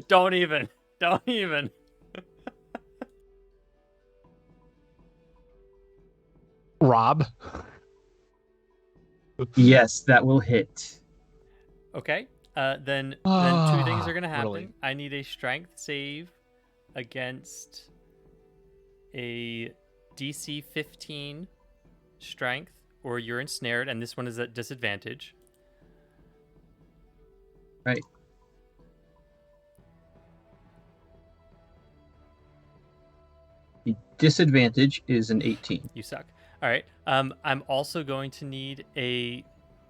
Don't even. Rob. Yes, that will hit. Okay. Then two things are gonna happen. Really? I need a strength save against a DC 15 strength, or you're ensnared, and this one is at disadvantage. Right. The disadvantage is an 18. You suck. All right. I'm also going to need a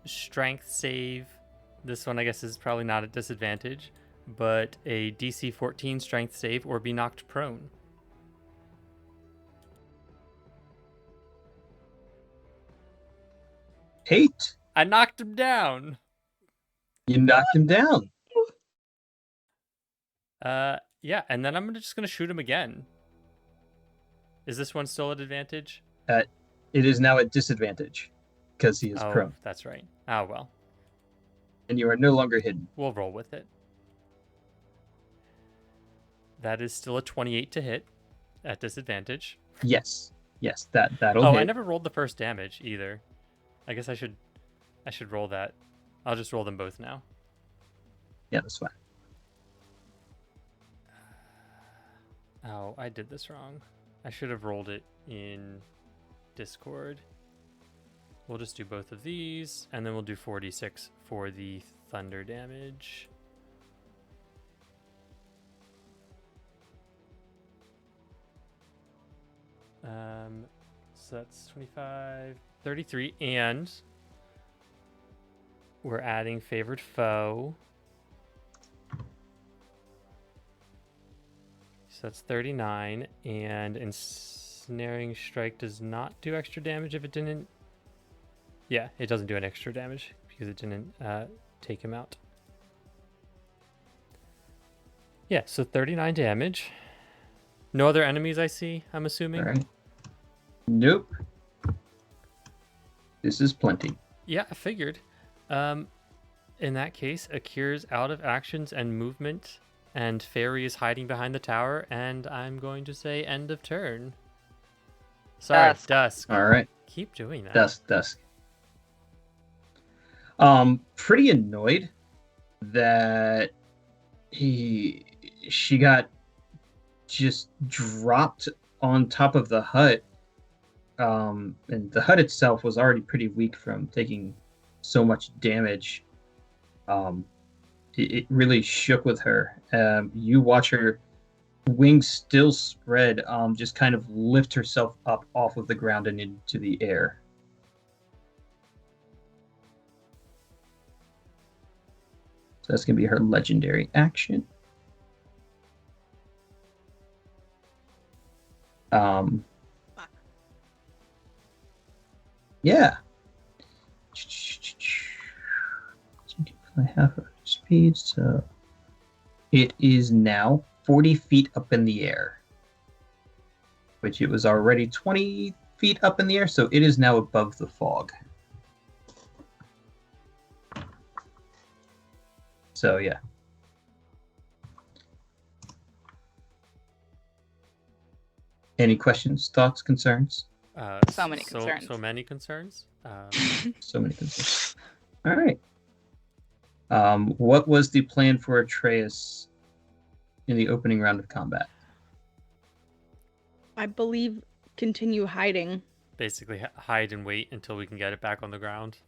strength save. This one, I guess, is probably not at disadvantage, but a DC 14 strength save or be knocked prone. Eight. I knocked him down. You knocked him down. Yeah, and then I'm just gonna shoot him again. Is this one still at advantage? It is now at disadvantage because he is prone, That's right. Oh well, and you are no longer hidden. we'll roll with it. That is still a 28 to hit at disadvantage. Yes, that'll Oh, hit. I never rolled the first damage either. I guess I should roll that. I'll just roll them both now. Yeah, that's fine. Oh, I did this wrong. I should have rolled it in Discord. We'll just do both of these, and then we'll do 4d6 for the thunder damage. So that's 25, 33, and we're adding favored foe. So that's 39, and ensnaring strike does not do extra damage if it didn't. Yeah, it doesn't do an extra damage because it didn't take him out. Yeah, so 39 damage. No other enemies I see, I'm assuming. All right. Nope. This is plenty. Yeah, I figured. In that case, Akir's out of actions and movement, and Fairy is hiding behind the tower, and I'm going to say end of turn. Sorry, Dusk. All right. Keep doing that. Dusk. Pretty annoyed that she got just dropped on top of the hut. And the hut itself was already pretty weak from taking so much damage. It really shook with her. You watch her wings still spread, just kind of lift herself up off of the ground and into the air. So that's going to be her legendary action. Yeah. I have her speed, so it is now 40 feet up in the air, which it was already 20 feet up in the air, so it is now above the fog. So, yeah. Any questions, thoughts, concerns? So many concerns. So many concerns. So many concerns. All right. What was the plan for Atreus in the opening round of combat? I believe continue hiding. Basically, hide and wait until we can get it back on the ground.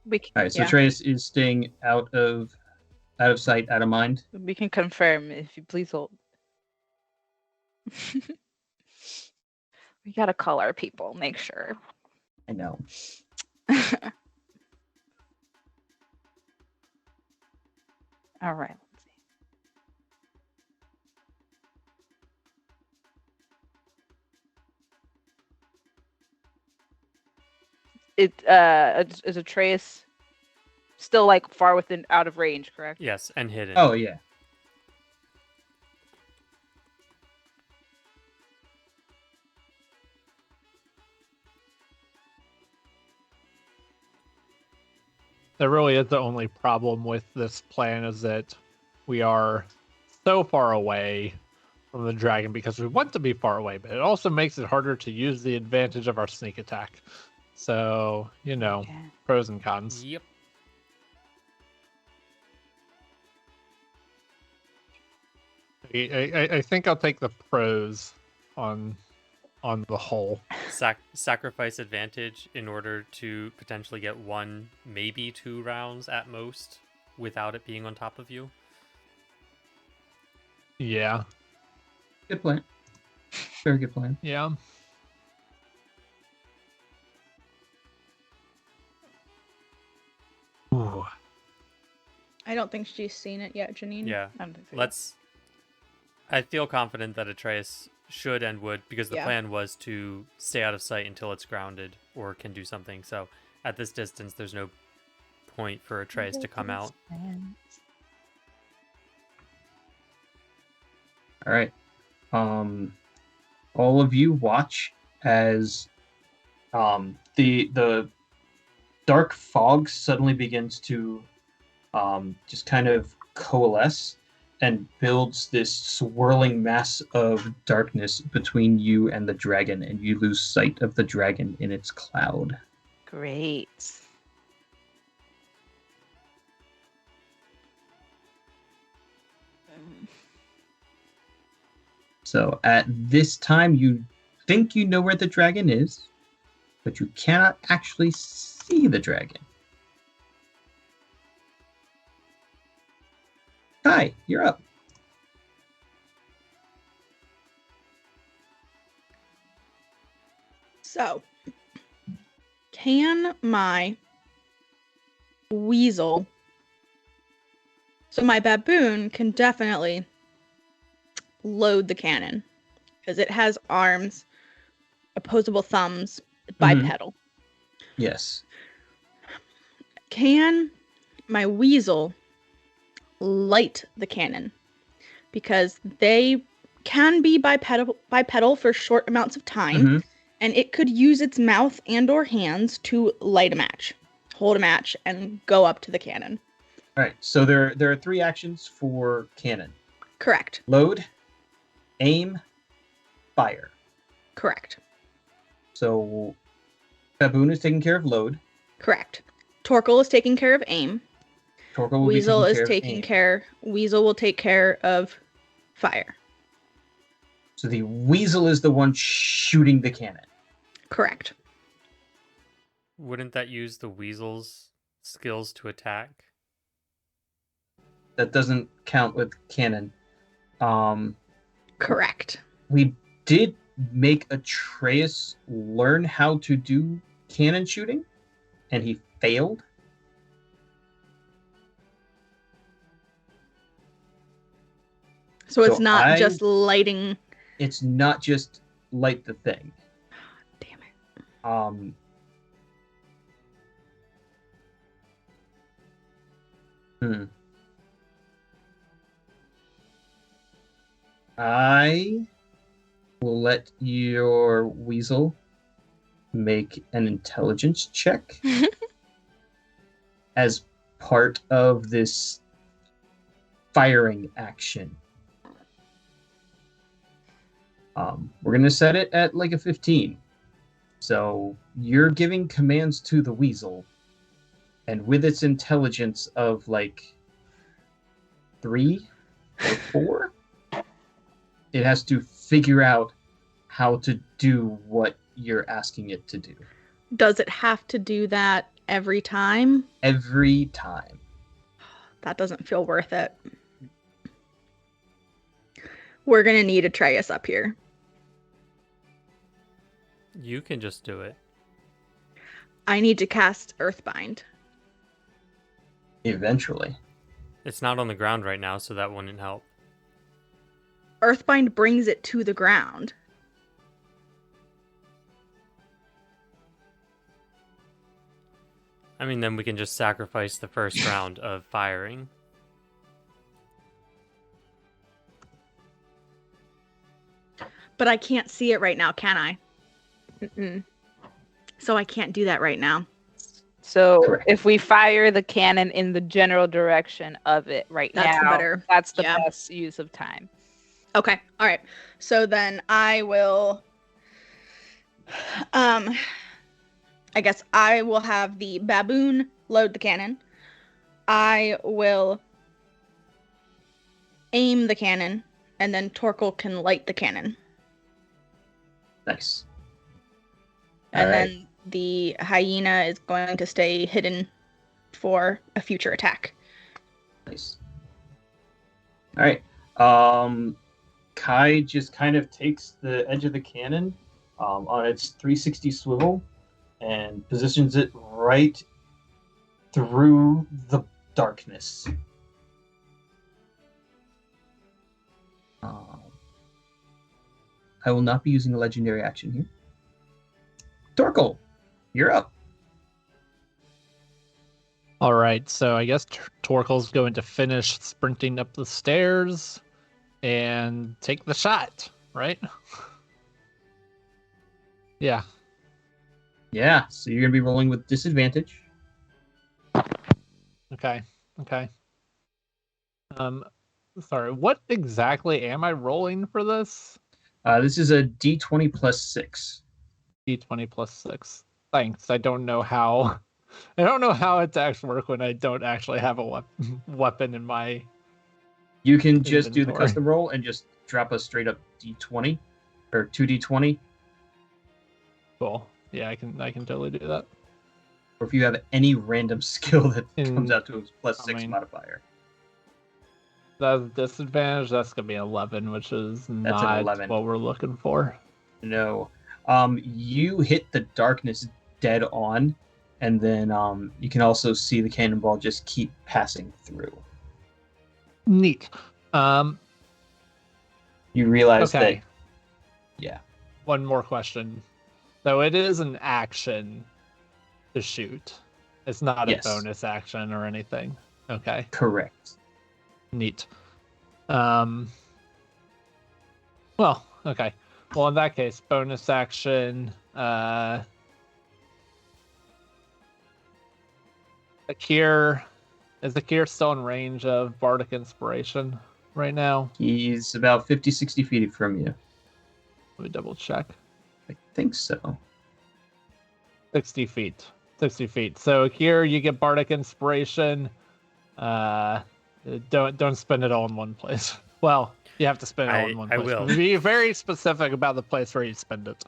We can, All right, so Atreus is staying out of sight, out of mind. We can confirm if you please hold. We gotta call our people, make sure. I know. All right. Is Atreus still like far within out of range, correct? Yes, and hidden. Oh, yeah. That really is the only problem with this plan, is that we are so far away from the dragon because we want to be far away, but it also makes it harder to use the advantage of our sneak attack. So, pros and cons. Yep. I think I'll take the pros on the whole. Sacrifice advantage in order to potentially get 1, maybe 2 rounds at most without it being on top of you. Yeah. Good plan. Very good plan. Yeah. Ooh. I don't think she's seen it yet, Janine. Yeah. I don't think so. I feel confident that Atreus should and would, because the Yeah. plan was to stay out of sight until it's grounded or can do something. So at this distance, there's no point for Atreus to come out. All right. All of you watch as the dark fog suddenly begins to just kind of coalesce and builds this swirling mass of darkness between you and the dragon, and you lose sight of the dragon in its cloud. Great. So at this time, you think you know where the dragon is, but you cannot actually see the dragon. Hi, you're up. So, can my weasel... So my baboon can definitely load the cannon because it has arms, opposable thumbs, bipedal. Yes. Can my weasel light the cannon? Because they can be bipedal for short amounts of time, and it could use its mouth and or hands to light a match, hold a match, and go up to the cannon. All right, so there are 3 actions for cannon. Correct. Load, aim, fire. Correct. So baboon is taking care of load. Correct. Torkel is taking care of aim. Torkel will Weasel be is taking care. Weasel will take care of fire. So the weasel is the one shooting the cannon. Correct. Wouldn't that use the weasel's skills to attack? That doesn't count with cannon. Correct. We did make Atreus learn how to do cannon shooting, and he failed. So it's not just lighting. It's not just light the thing. Damn it. I will let your weasel make an intelligence check as part of this firing action. We're going to set it at like a 15. So you're giving commands to the weasel, and with its intelligence of like 3 or 4, it has to figure out how to do what you're asking it to do. Does it have to do that every time? Every time. That doesn't feel worth it. We're going to need Atreus up here. You can just do it. I need to cast Earthbind. Eventually. It's not on the ground right now, so that wouldn't help. Earthbind brings it to the ground. I mean, then we can just sacrifice the first round of firing. But I can't see it right now, can I? Mm-mm. So I can't do that right now. So Correct. if we fire the cannon in the general direction of it That's now, better. that's the Yeah. best use of time. Okay. All right. So then I will I guess I will have the baboon load the cannon. I will aim the cannon, and then Torkel can light the cannon. Nice. And All right. then the hyena is going to stay hidden for a future attack. Nice. All right. Kai just kind of takes the edge of the cannon on its 360 swivel and positions it right through the darkness. I will not be using a legendary action here. Torkel, you're up. All right, so I guess Torkel's going to finish sprinting up the stairs and take the shot, right? Yeah. Yeah, so you're going to be rolling with disadvantage. Okay. Sorry, what exactly am I rolling for this? This is a d20 plus 6. D20 plus 6. Thanks. I don't know how attacks work when I don't actually have a weapon in my You can just do the inventory. custom roll and just drop a straight up d20 or 2d20. Cool. Yeah, I can totally do that. Or if you have any random skill that comes out to a plus 6 mean, modifier. That's disadvantage. That's gonna be 11, which is That's an not 11. what we're looking for. No. You hit the darkness dead on, and then you can also see the cannonball just keep passing through. Neat. You realize Okay. that, yeah. One more question. So it is an action to shoot. It's not Yes. a bonus action or anything. Okay. Correct. Neat. Well, okay. Well, in that case, bonus action. Akir, is Akir still in range of Bardic Inspiration right now? He's about 50, 60 feet from you. Let me double check. I think so. 60 feet. 60 feet. So Akir, you get Bardic Inspiration. Don't spend it all in one place. Well, you have to spend it all in one I place. will. Be very specific about the place where you spend it.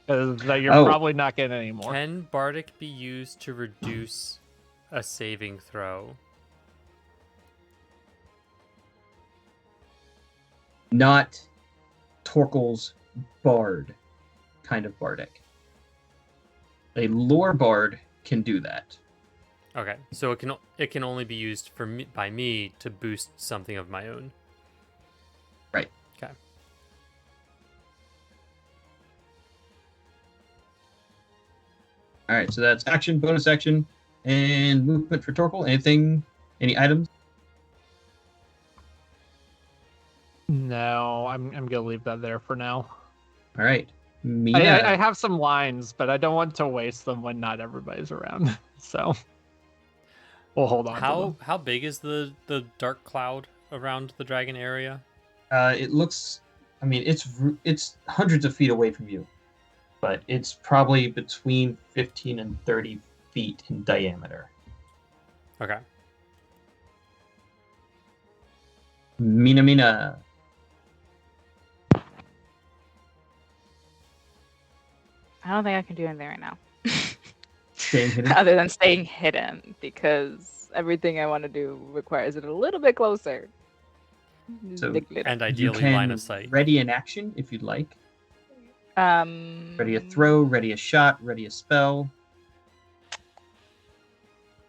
Because you're probably not getting any more. Can Bardic be used to reduce a saving throw? not Torkel's bard kind of bardic. A lore bard can do that. Okay, so it can only be used by me to boost something of my own. Right. Okay. All right, so that's action, bonus action, and movement for Torkel. Any items? No, I'm gonna leave that there for now. All right. Mina. I have some lines, but I don't want to waste them when not everybody's around. So we'll hold on to them. How big is the dark cloud around the dragon area? It looks. I mean, it's hundreds of feet away from you, but it's probably between 15 and 30 feet in diameter. Okay. Mina. I don't think I can do anything right now. Staying hidden. Other than staying hidden, because everything I want to do requires it a little bit closer. So- And You ideally can line of sight. ready an action if you'd like. Ready a Mm. throw, ready a shot, ready a spell.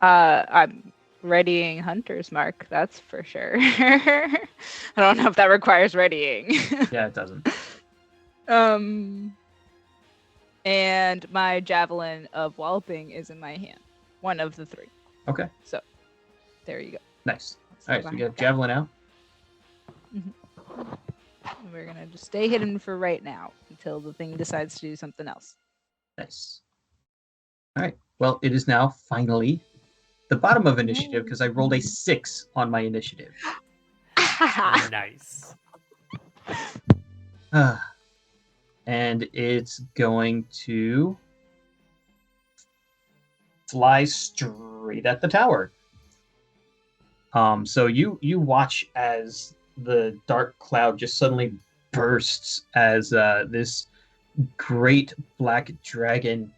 I'm readying Hunter's Mark, that's for sure. I don't know if that requires readying. Yeah, it doesn't. And my Javelin of Walloping is in my hand. One of the three. Okay. So, there you go. Nice. Let's All right, go so you behind got that. javelin out. We're going to just stay hidden for right now until the thing decides to do something else. Nice. All right. Well, it is now finally the bottom of initiative because I rolled a 6 on my initiative. Nice. And it's going to fly straight at the tower. So you watch as the dark cloud just suddenly bursts as this great black dragon,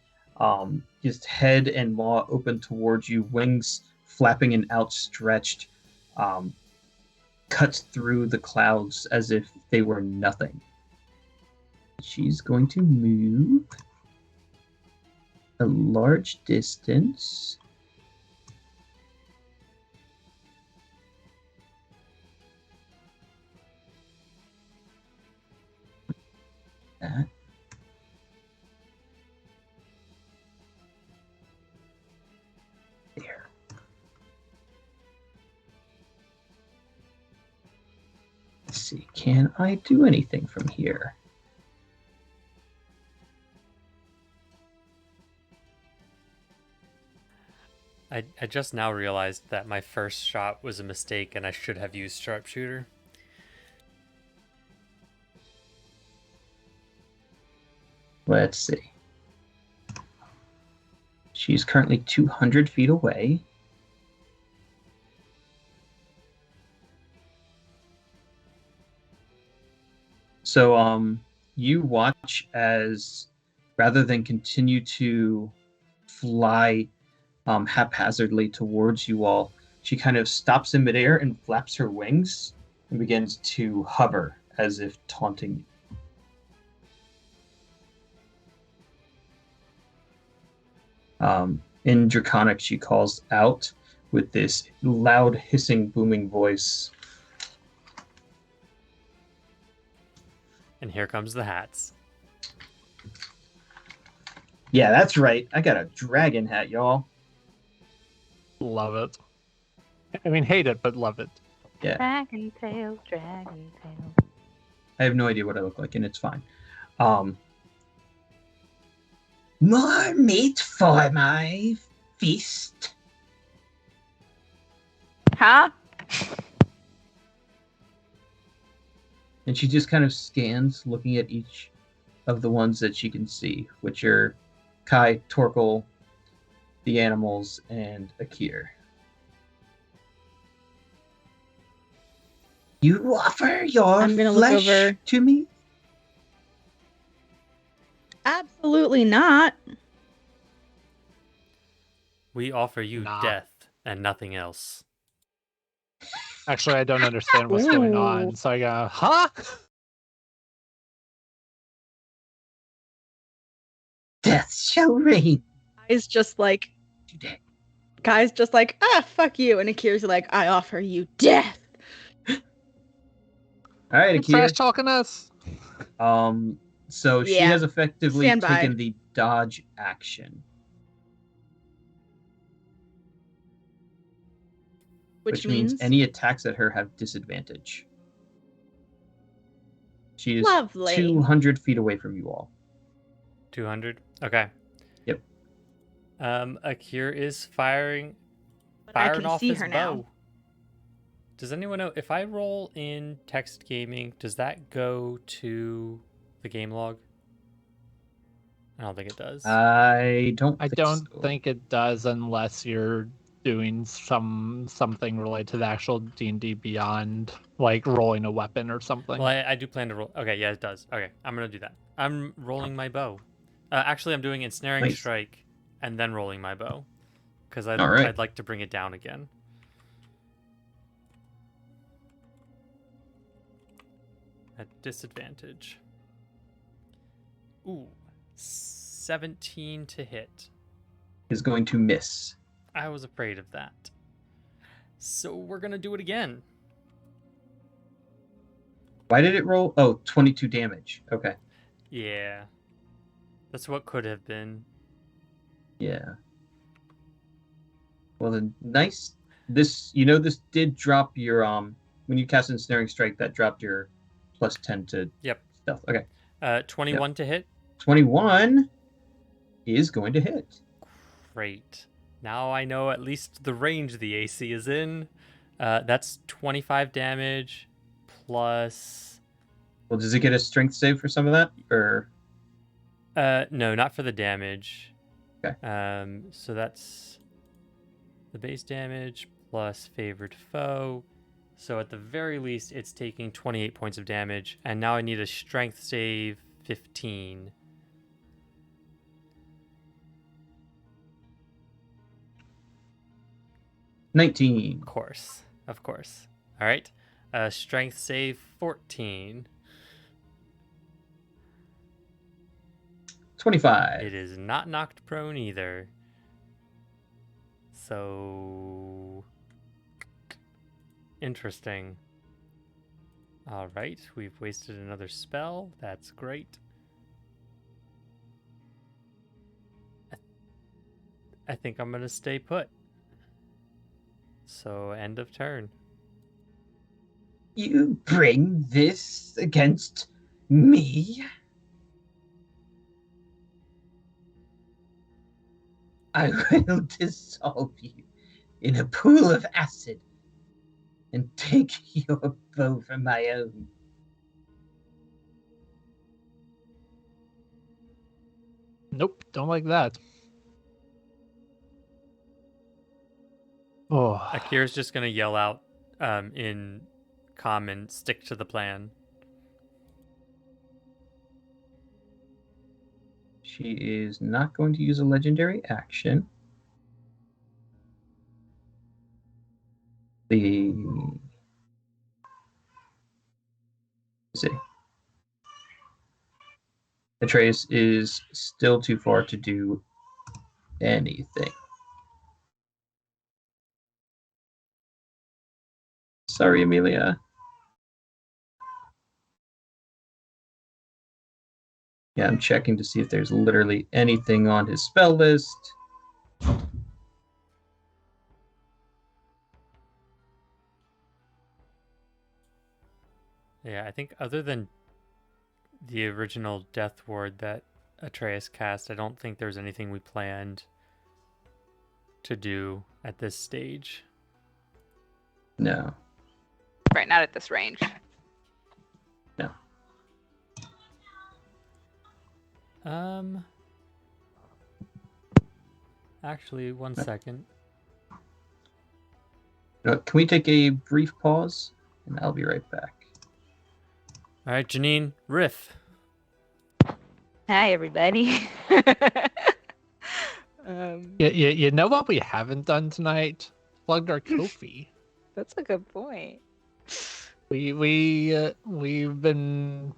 just head and maw open towards you, wings flapping and outstretched, cuts through the clouds as if they were nothing. She's going to move a large distance. That. There. Let's see, can I do anything from here? I just now realized that my first shot was a mistake and I should have used sharpshooter. Let's see. She's currently 200 feet away. So, you watch as, rather than continue to fly haphazardly towards you all, she kind of stops in midair and flaps her wings and begins to hover as if taunting you. In Draconic, she calls out with this loud, hissing, booming voice. And here comes the hats. Yeah, that's right. I got a dragon hat, y'all. Love it. I mean, hate it, but love it. Yeah. Dragon tail, dragon tail. I have no idea what I look like, and it's fine. More meat for my feast. Huh? And she just kind of scans, looking at each of the ones that she can see, which are Kai, Torkel, the animals, and Akir. You offer your I'm gonna look flesh over. to me? Absolutely not. We offer you Nah. death and nothing else. Actually, I don't understand what's going on. So I go, huh? Death shall reign. Guy's just like, fuck you. And Akira's like, I offer you death. All right, Trash Akira. talking us. So she Yeah. has effectively Stand by. taken the dodge action, which means any attacks at her have disadvantage. She is Lovely. 200 feet away from you all. 200. Okay. Yep. Akir is firing I can off see his her bow. now. Does anyone know if I roll in text gaming, does that go to the game log? I don't think it does. I don't think it does unless you're doing something related to the actual D&D Beyond, like rolling a weapon or something. Well, I do plan to roll. Okay, yeah, it does. Okay, I'm gonna do that. I'm rolling my bow. Actually, I'm doing ensnaring strike and then rolling my bow because I'd like to bring it down again. At disadvantage. Ooh, 17 to hit. Is going to miss. I was afraid of that. So we're gonna do it again. Why did it roll? Oh, 22 damage. Okay. Yeah. That's what could have been. Yeah. Well, then, nice. This did drop your when you cast Ensnaring Strike, that dropped your plus 10 to stealth. Okay. 21 to hit. 21 is going to hit. Great. Now I know at least the range the AC is in. That's 25 damage plus. Well, does it get a strength save for some of that, or? No, not for the damage. Okay. So that's the base damage plus favored foe. So at the very least, it's taking 28 points of damage, and now I need a strength save 15. $19. Of course. All right. Strength save 14. 25. It is not knocked prone either. So interesting. All right, we've wasted another spell. That's great. I think I'm gonna stay put. So end of turn. You bring this against me? I will dissolve you in a pool of acid and take your bow for my own. Nope, don't like that. Oh. Akira's just gonna yell out in common, stick to the plan. She is not going to use a legendary action. Let's see. Atreus is still too far to do anything. Sorry, Amelia. Yeah, I'm checking to see if there's literally anything on his spell list. Yeah, I think other than the original Death Ward that Atreus cast, I don't think there's anything we planned to do at this stage. No. Right, not at this range. No. Actually, one second. Can we take a brief pause? And I'll be right back. All right, Janine, riff. Hi, everybody. You know what we haven't done tonight? Plugged our Ko-fi. That's a good point. We've been.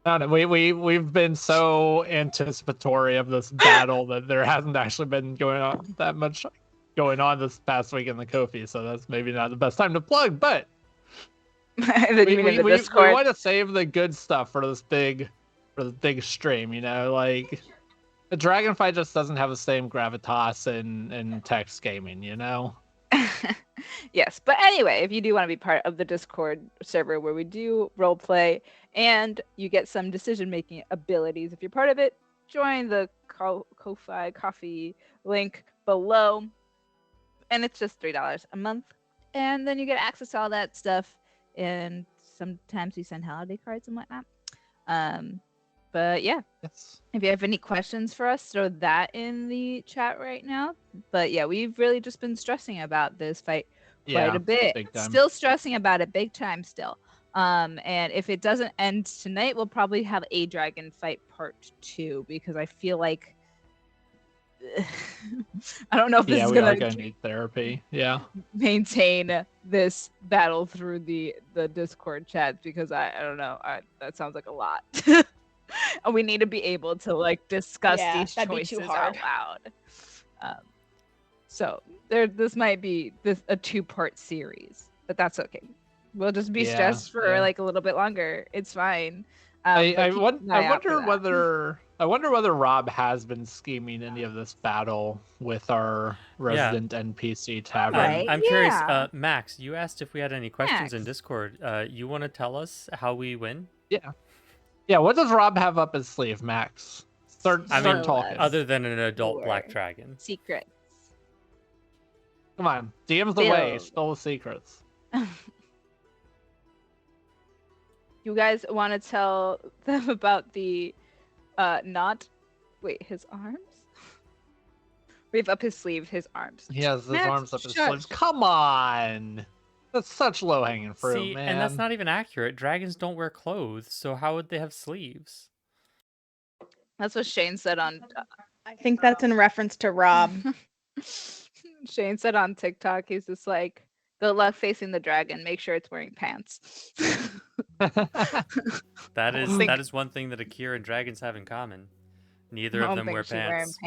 I don't know, we've been so anticipatory of this battle that there hasn't actually been that much going on this past week in the Kofi, so that's maybe not the best time to plug, but we want to save the good stuff for the big stream, like the dragon fight just doesn't have the same gravitas in text gaming, Yes, but anyway, if you do want to be part of the Discord server where we do role play and you get some decision-making abilities, if you're part of it, join the Ko-Fi coffee link below, and it's just $3 a month, and then you get access to all that stuff, and sometimes we send holiday cards and whatnot. But yeah, yes. If you have any questions for us, throw that in the chat right now. But yeah, we've really just been stressing about this fight quite a bit. Still stressing about it big time still. And if it doesn't end tonight, we'll probably have a dragon fight part 2, because I feel like I don't know if this is gonna need therapy. Yeah. Maintain this battle through the Discord chat, because I don't know. That sounds like a lot. And we need to be able to discuss these choices out loud. So this might be a 2-part series, but that's okay. We'll just be stressed for a little bit longer. It's fine. I wonder whether Rob has been scheming any of this battle with our resident NPC tavern. Right? I'm curious, Max, you asked if we had any questions in Discord. You want to tell us how we win? Yeah, what does Rob have up his sleeve, Max? Start talking. Other than an adult black dragon. Secrets. Come on, DM's the way. Spill the secrets. You guys want to tell them about the his arms? We have up his sleeve, his arms. He has his arms up his sleeves. Come on! That's such low-hanging fruit, man. And that's not even accurate. Dragons don't wear clothes, so how would they have sleeves? That's what Shane said on... I think that's in reference to Rob. Shane said on TikTok, he's just like, good luck facing the dragon. Make sure it's wearing pants. That is one thing that Akira and dragons have in common. Neither of them wear pants.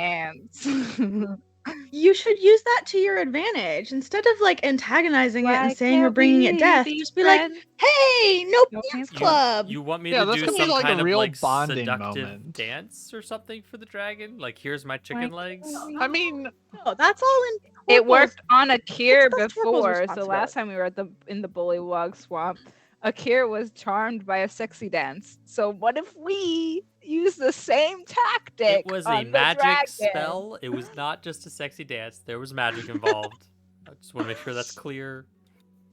You should use that to your advantage. Instead of antagonizing it and saying we're bringing it death, just be like, hey, no pants club. You want me to do some kind of real bonding seductive moment. dance or something for the dragon? Here's my chicken legs. I mean, no, that's all in. It worked on Akira before. So last time we were in the Bullywug swamp, Akira was charmed by a sexy dance. So what if we use the same tactic? It was a magic spell. It was not just a sexy dance. There was magic involved. I just want to make sure that's clear.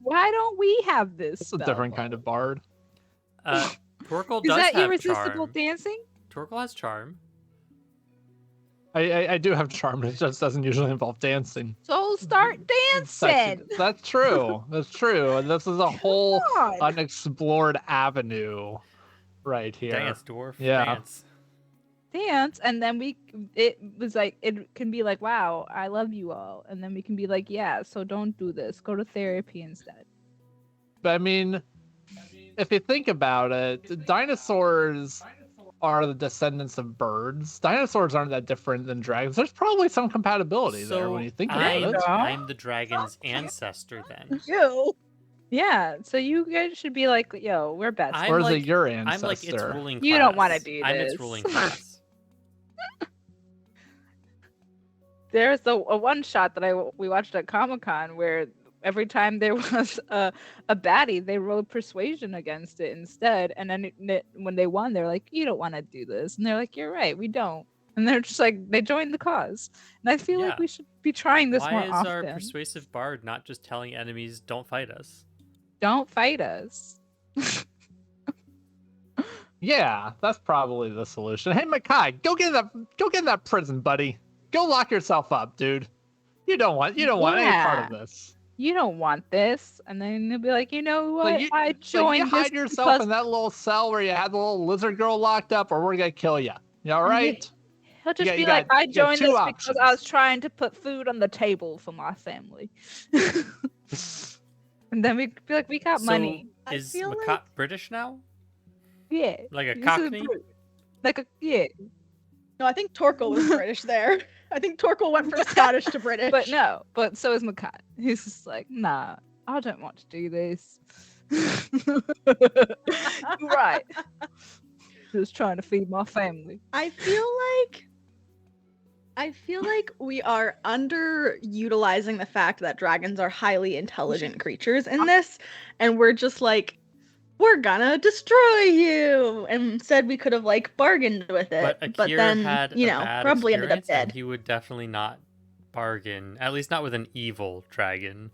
Why don't we have this? It's a different kind of bard. Torkel does have that irresistible charm. dancing? Torkel has charm. I do have charm, it just doesn't usually involve dancing. So start dancing. That's true. That's true. And this is a whole unexplored avenue right here. Dance, dwarf. Yeah. Dance, and then it can be like, wow, I love you all. And then we can be like, yeah, so don't do this. Go to therapy instead. But I mean, if you think about it, dinosaurs are the descendants of birds. Dinosaurs aren't that different than dragons. There's probably some compatibility there when you think about it. I'm the dragon's ancestor then. Yeah, so you guys should be like, yo, we're best. Or is it your ancestor? I'm like its ruling class. You don't want to do this. I'm its ruling class. There's a one shot that we watched at Comic-Con where every time there was a baddie, they rolled persuasion against it instead. And then when they won, they're like, you don't want to do this. And they're like, you're right, we don't. And they're just like, they joined the cause. And I feel like we should be trying this more often. Why is our persuasive bard not just telling enemies, don't fight us? Don't fight us. Yeah, that's probably the solution. Hey, Makai, go get in that prison, buddy. Go lock yourself up, dude. You don't want any part of this. You don't want this. And then they'll be like, you know what? I joined you hide yourself in that little cell where you had the little lizard girl locked up, or we're gonna kill you. You all right? He'll just be like, I joined this because I was trying to put food on the table for my family. and then we feel like we got money. I Is feel Makat like- British now? Yeah. Like a This is Cockney? Like a yeah. No, I think Torkel was British there. I think Torkel went from Scottish to British. But no, but so is Makat. He's just like, nah, I don't want to do this. You're right. Just trying to feed my family. I feel like we are underutilizing the fact that dragons are highly intelligent creatures in this, and we're just like, we're gonna destroy you. And instead, we could have like bargained with it, But Akir then had you a know bad probably ended up experience, and dead. he would definitely not bargain, at least not with an evil dragon.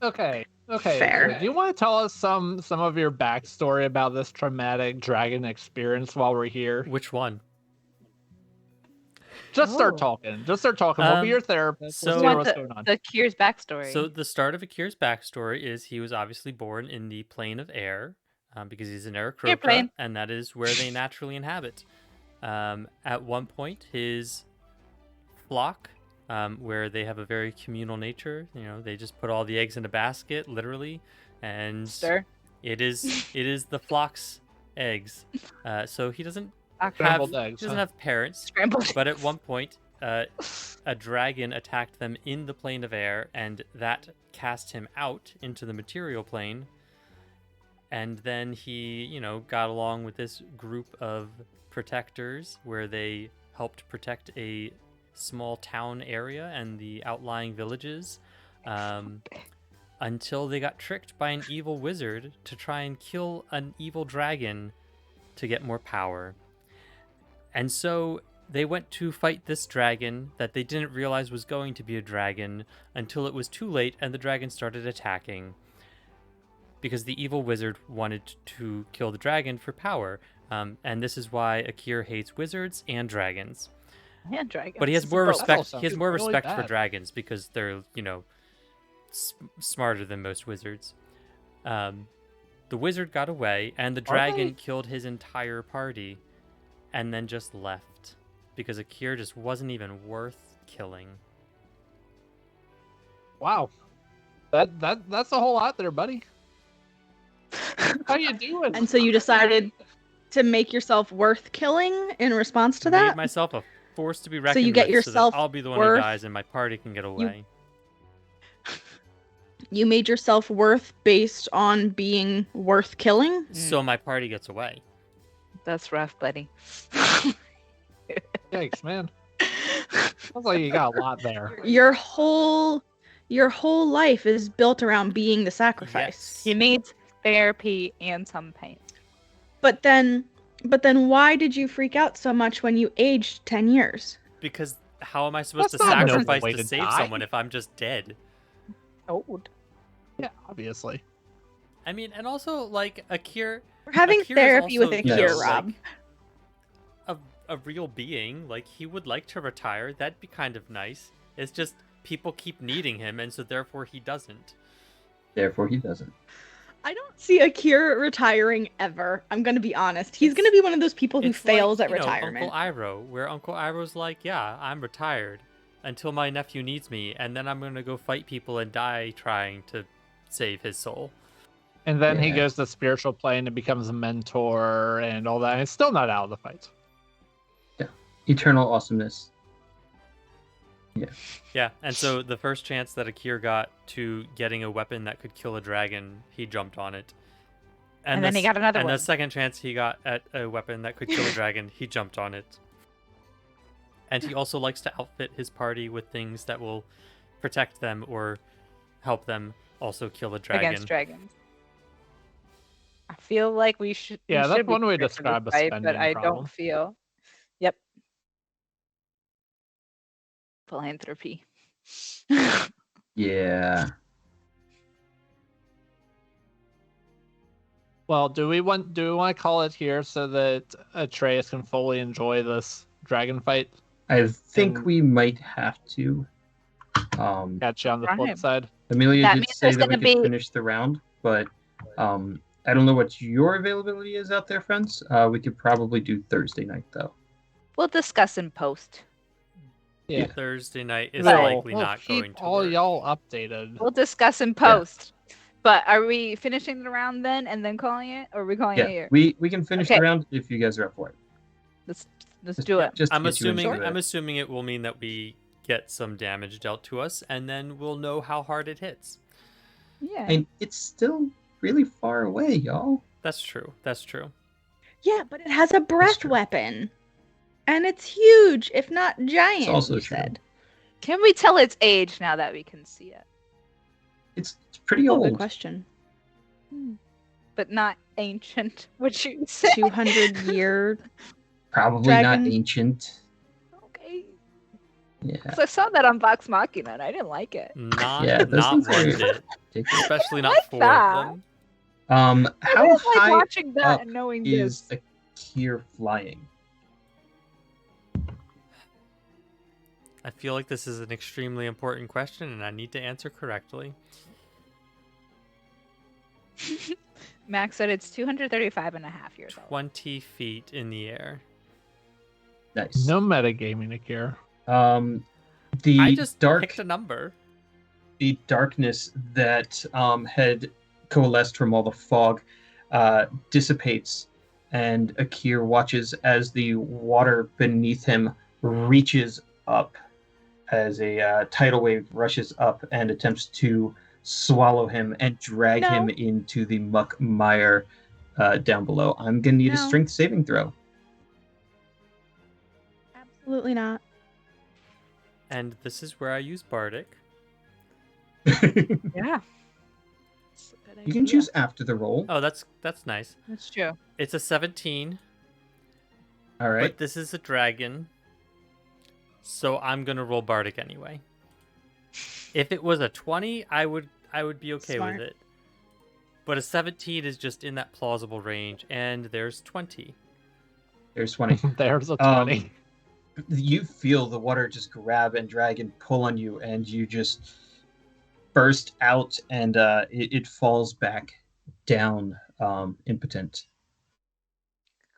Okay. Fair. So do you want to tell us some of your backstory about this traumatic dragon experience while we're here? Which one? Just start Oh. talking. We'll be your therapist. so- We'll We see want what's going on. the Kier's backstory. So the start of Akir's backstory is he was obviously born in the plane of air, because he's an Aarakocra, Airplane. and that is where they naturally inhabit. At one point, his flock, where they have a very communal nature, they just put all the eggs in a basket, literally, and Sir. it is the flock's eggs. So he doesn't Scrambled eggs, he doesn't huh? have parents. Scrambled. But at one point, a dragon attacked them in the plane of air, and that cast him out into the material plane. And then he, got along with this group of protectors where they helped protect a small town area and the outlying villages, until they got tricked by an evil wizard to try and kill an evil dragon to get more power. And so they went to fight this dragon that they didn't realize was going to be a dragon until it was too late and the dragon started attacking. Because the evil wizard wanted to kill the dragon for power. And this is why Akir hates wizards and dragons. And dragons. But he has more Bro, that all respect. He has sounds more really respect for bad. dragons because they're, smarter than most wizards. The wizard got away, and the dragon killed his entire party, and then just left because Akir just wasn't even worth killing. Wow. That's a whole lot there, buddy. How you doing? And so you decided to make yourself worth killing in response to Made that. myself a force to be So reckoned you get with, so that yourself I'll be the one who worth- dies, and my party can get away. You made yourself worth based on being worth killing. So my party gets away. That's rough, buddy. Yikes, man. Sounds like you got a lot there. Your whole life is built around being the sacrifice. He needs therapy and some pain. But then why did you freak out so much when you aged 10 years? Because how am I supposed That's to not a noble sacrifice way to to save die. someone if I'm just dead? Old. Yeah, obviously. I mean, and also, like, Akir... We're having Akir is therapy with also, Akir, Rob. like, a real being. Like, he would like to retire. That'd be kind of nice. It's just people keep needing him, and so therefore he doesn't. Therefore, he doesn't. I don't see Akir retiring ever. I'm gonna be honest. He's gonna be one of those people who It's fails like, at retirement. Uncle Iroh, where Uncle Iroh's like, yeah, I'm retired until my nephew needs me, and then I'm gonna go fight people and die trying to save his soul. And then he Yeah. goes to the spiritual plane and becomes a mentor and all that. And it's still not out of the fight. Eternal awesomeness. Yeah, and so the first chance that Akir got to getting a weapon that could kill a dragon, he jumped on it. And then he got another and one. the second chance he got at a weapon that could kill a dragon, he jumped on it. And he also likes to outfit his party with things that will protect them or help them also kill a dragon. Against dragons. I feel like we should. we Yeah, that's should be one way to prepared for this describe a fight, But spending I problem. don't feel. Yep. Philanthropy. Yeah. Well, do we want to call it here so that Atreus can fully enjoy this dragon fight? I think And- we might have to. Catch you on the flip Right. side. Amelia That did means say there's that we gonna could be- finish the round, but I don't know what your availability is out there, friends. We could probably do Thursday night, though. We'll discuss in post. Yeah. Thursday night is We'll- likely we'll not keep going to all work. y'all updated. We'll discuss in post. But are we finishing the round then and then calling it? Or are we calling it Yeah, here? we can finish Okay. the round if you guys are up for it. Let's Just- do it. Just to I'm get you into assuming it. I'm assuming it will mean that we get some damage dealt to us, and then we'll know how hard it hits. Yeah. And it's still really far away, y'all. That's true. That's true. Yeah, but it has a breath true. weapon. And it's huge, if not giant, It's also you true. said. Can we tell its age now that we can see it? It's pretty Oh, good old. question. But not ancient, what you say? 200-year. Probably Dragon. not ancient. Okay. Yeah. Because I saw that on Vox Machina and I didn't like it. Not Yeah, those not things one are bit, ridiculous. especially not like 4 that. of them. I How didn't like high watching that up and knowing is this. a Kier flying? I feel like this is an extremely important question, and I need to answer correctly. Max said it's 235 and a half years old. 20 feet in the air. Nice. No metagaming, Akira. The I just dark, picked a number. the darkness that had coalesced from all the fog dissipates, and Akir watches as the water beneath him reaches up as a tidal wave rushes up and attempts to swallow him and drag No. him into the muck mire down below. I'm gonna need a No. strength saving throw. Absolutely not. And this is where I use Bardic. Yeah. That's a good You can idea. choose after the roll. Oh, that's nice. That's true. It's a 17, All right. but this is a dragon, so I'm gonna roll Bardic anyway. If it was a 20, I would be okay Smart. with it. But a 17 is just in that plausible range, and there's 20. There's 20. There's a 20. You feel the water just grab and drag and pull on you, and you just burst out, and it falls back down, impotent.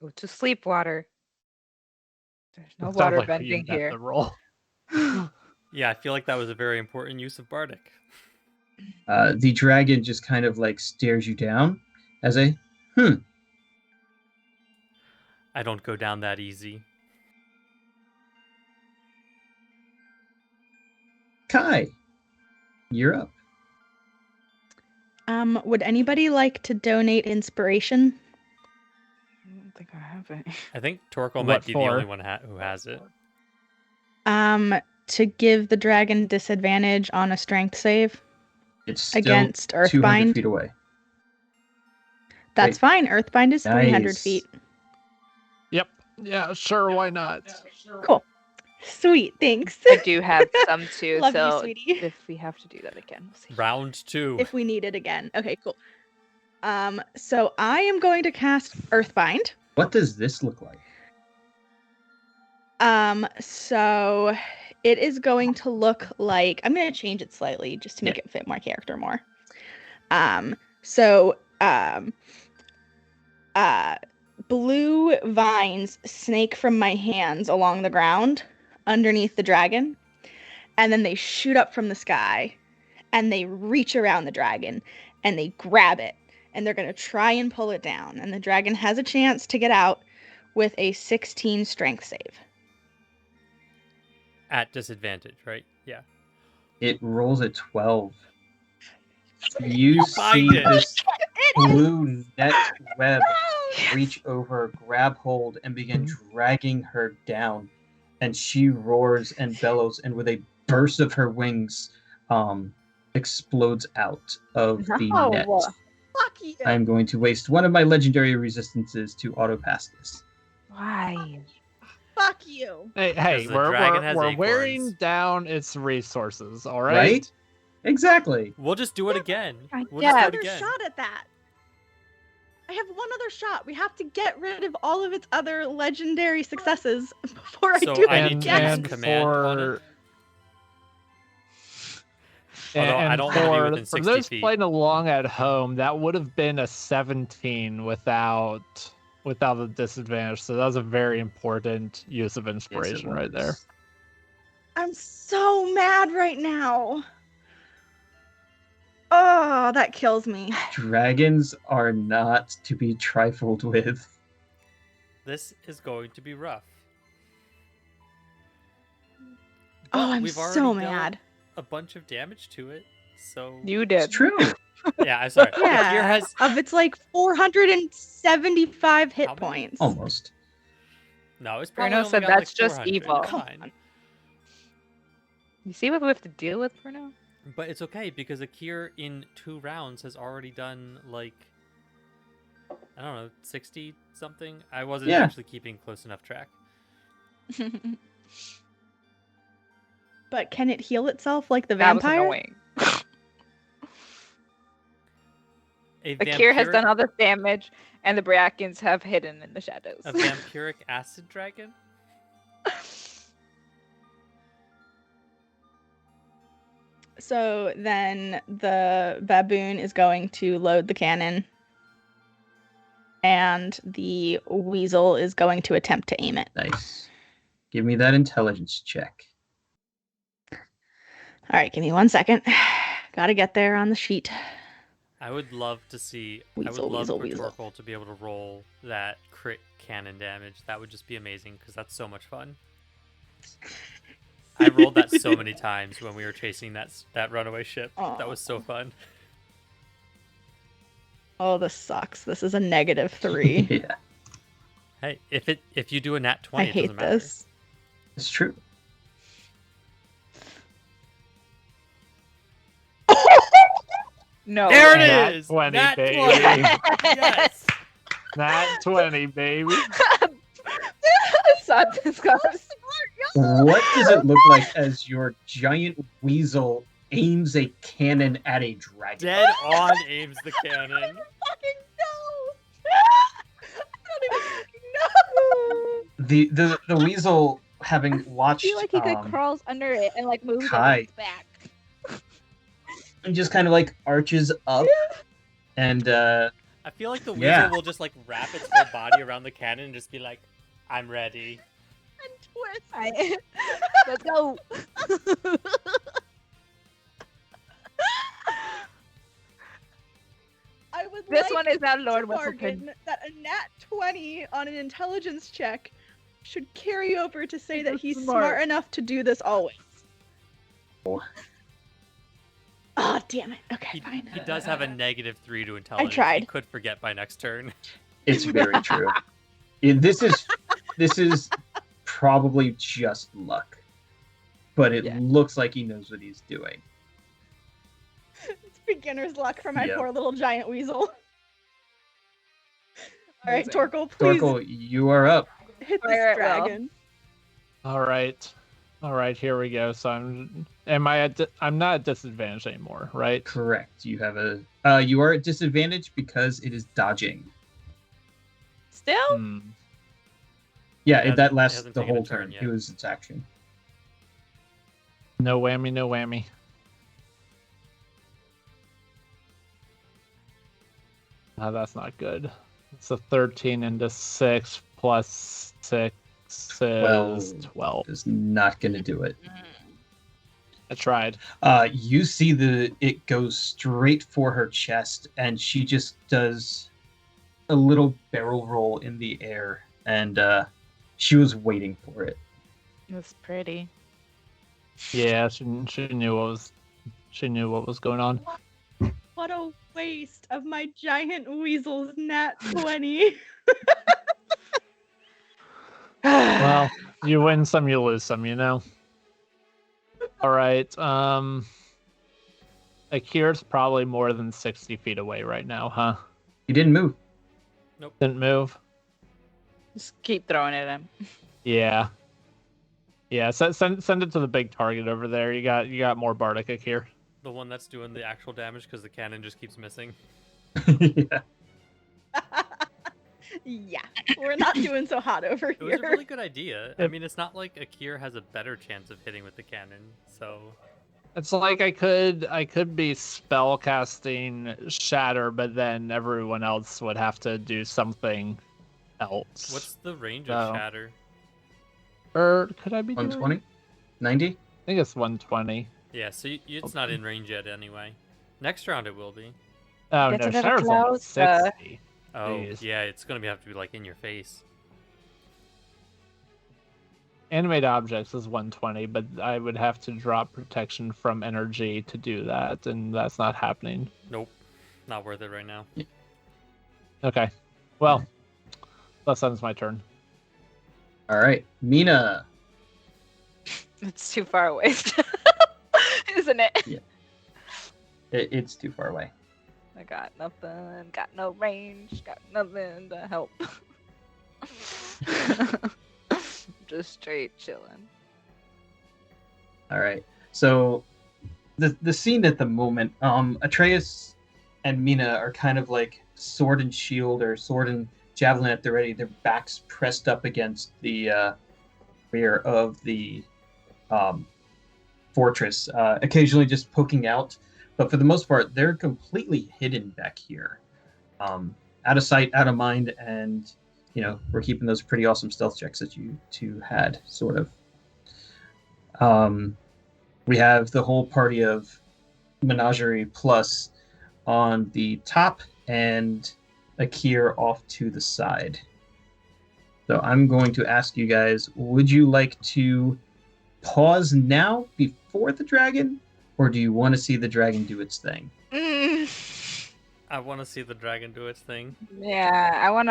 Go to sleep, water. There's no Sounds water like we bending got here. the roll. Yeah, I feel like that was a very important use of Bardic. The dragon just kind of like stares you down as a I don't go down that easy. Kai. You're up. Would anybody like to donate inspiration? I don't think I have any. I think Torkel What might be the for? only one who has it. To give the dragon disadvantage on a strength save It's still against 200 Earthbind. feet away. That's fine. Earthbind is 300 Nice. feet. Yep. Yeah, sure. Why not? Cool. Sweet. Thanks. I do have some too, Love you, so sweetie. if we have to do that again, we'll see. Round 2. If we need it again. Okay, cool. So I am going to cast Earthbind. What does this look like? So it is going to look like I'm going to change it slightly just to make it fit my character more. Blue vines snake from my hands along the ground underneath the dragon, and then they shoot up from the sky and they reach around the dragon and they grab it, and they're going to try and pull it down, and the dragon has a chance to get out with a 16 strength save. At disadvantage, right? Yeah. It rolls a 12. You find see it. this blue net web reach over, grab hold, and begin dragging her down. And she roars and bellows, and with a burst of her wings, explodes out of the No. net. Fuck you. I'm going to waste one of my legendary resistances to auto pass this. Why? Fuck you. Hey, Because the dragon has we're acorns. wearing down its resources, all right? Right? Exactly. We'll just do it again. I We'll guess. just do Another it again. shot at that. I have one other shot. We have to get rid of all of its other legendary successes before So I do I it need to use again. command on it. Although I don't wanna be within for 60 those feet. playing along at home, that would have been a 17 without the disadvantage. So that was a very important use of inspiration right there. I'm so mad right now. Oh, that kills me. Dragons are not to be trifled with. This is going to be rough. Oh, But I'm we've already so dealt mad. a bunch of damage to it, so You It's did. true. yeah. I'm sorry. Yeah, Here has of its like 475 hit How many? points. Almost. no. It's probably Bruno only said got that's like just 400. evil. It's Come fine. on. You see what we have to deal with, Bruno? But it's okay because Akir in 2 rounds has already done like I don't know 60 something. I wasn't Yeah. actually keeping close enough track. But can it heal itself like the That was vampire? annoying. A Akir has vampiric- done all this damage, and the Brackens have hidden in the shadows. a vampiric acid dragon. So then the baboon is going to load the cannon. And the weasel is going to attempt to aim it. Nice. Give me that intelligence check. All right, give me 1 second. Gotta get there on the sheet. I would love to see. I Weasel, would love weasel, for weasel. Torkoal to be able to roll that crit cannon damage. That would just be amazing because that's so much fun. I rolled that so many times when we were chasing that runaway ship. That was so fun. Oh, this sucks. This is a -3. Yeah, Hey, if you do a nat 20, I it hate doesn't matter. this. it's true. No. There it way. Nat is! 20, Nat baby. 20! Yes! Nat 20, baby. Something's gonna What does it look like as your giant weasel aims a cannon at a dragon? Dead on aims the cannon. Fucking no! I don't even fucking know! The weasel, having watched I feel like he crawls under it and like moves Kai. its back. and just kind of like arches up and I feel like the weasel Yeah. will just like wrap its whole body around the cannon and just be like, I'm ready. And twist. Let's go. I would This like one is now to Lord bargain Whistlepin. that a nat 20 on an intelligence check should carry over to say that he's smart enough to do this always. Oh, damn it. Okay, fine. He does have a -3 to intelligence. He tried. could forget by next turn. it's very true. This is probably just luck, but it Yeah. looks like he knows what he's doing. It's beginner's luck for my Yep. poor little giant weasel. All right, Amazing. Torkoal, please Torkoal, you are up. hit this Fire it well. dragon. All right, here we go. So I'm not at disadvantage anymore, right? Correct. You have you are at disadvantage because it is dodging. Still? Hmm. Yeah, It that hasn't- it lasts hasn't the taken a whole turn turn. yet. It was its action. No whammy, no whammy. Oh, that's not good. It's a 13 into 6 plus 6 is 12. Is not going to do it. I tried. You see it goes straight for her chest, and she just does a little barrel roll in the air, and she was waiting for it. It was pretty. Yeah, she knew what was going on. What a waste of my giant weasel's nat 20. Well, you win some, you lose some, you know. All right. Akira's probably more than 60 feet away right now, huh? You didn't move. Didn't move. Just keep throwing it at him. Yeah. Yeah. Send it to the big target over there. You got more Bardic Akir. The one that's doing the actual damage because the cannon just keeps missing. Yeah. Yeah, we're not doing so hot over It was a here. really good idea. I mean, it's not like Akir has a better chance of hitting with the cannon, so It's like I could be spell casting Shatter, but then everyone else would have to do something else. what's the range No. of shatter? Or could I be doing 120? 90? think it's 120. Yeah, so it's not in range yet anyway. Next round it will be. Oh Gets no, a little Shadow's only closer. 60. Oh, Jeez. yeah, it's going to have to be like in your face. Animate objects is 120, but I would have to drop protection from energy to do that, and that's not happening. Nope. Not worth it right now. Okay. Well, that ends my turn. All right, Mina. It's too far away, isn't it? It's too far away. I got nothing, got no range, got nothing to help. Just straight chilling. All right. So the scene at the moment, Atreus and Mina are kind of like sword and shield or sword and javelin at the ready, their backs pressed up against the rear of the fortress, occasionally just poking out. But for the most part, they're completely hidden back here. Out of sight, out of mind, and we're keeping those pretty awesome stealth checks that you two had, sort of. We have the whole party of Menagerie Plus on the top and Akir off to the side. So I'm going to ask you guys, would you like to pause now before the dragon, or do you want to see the dragon do its thing? I want to see the dragon do its thing. Yeah, I want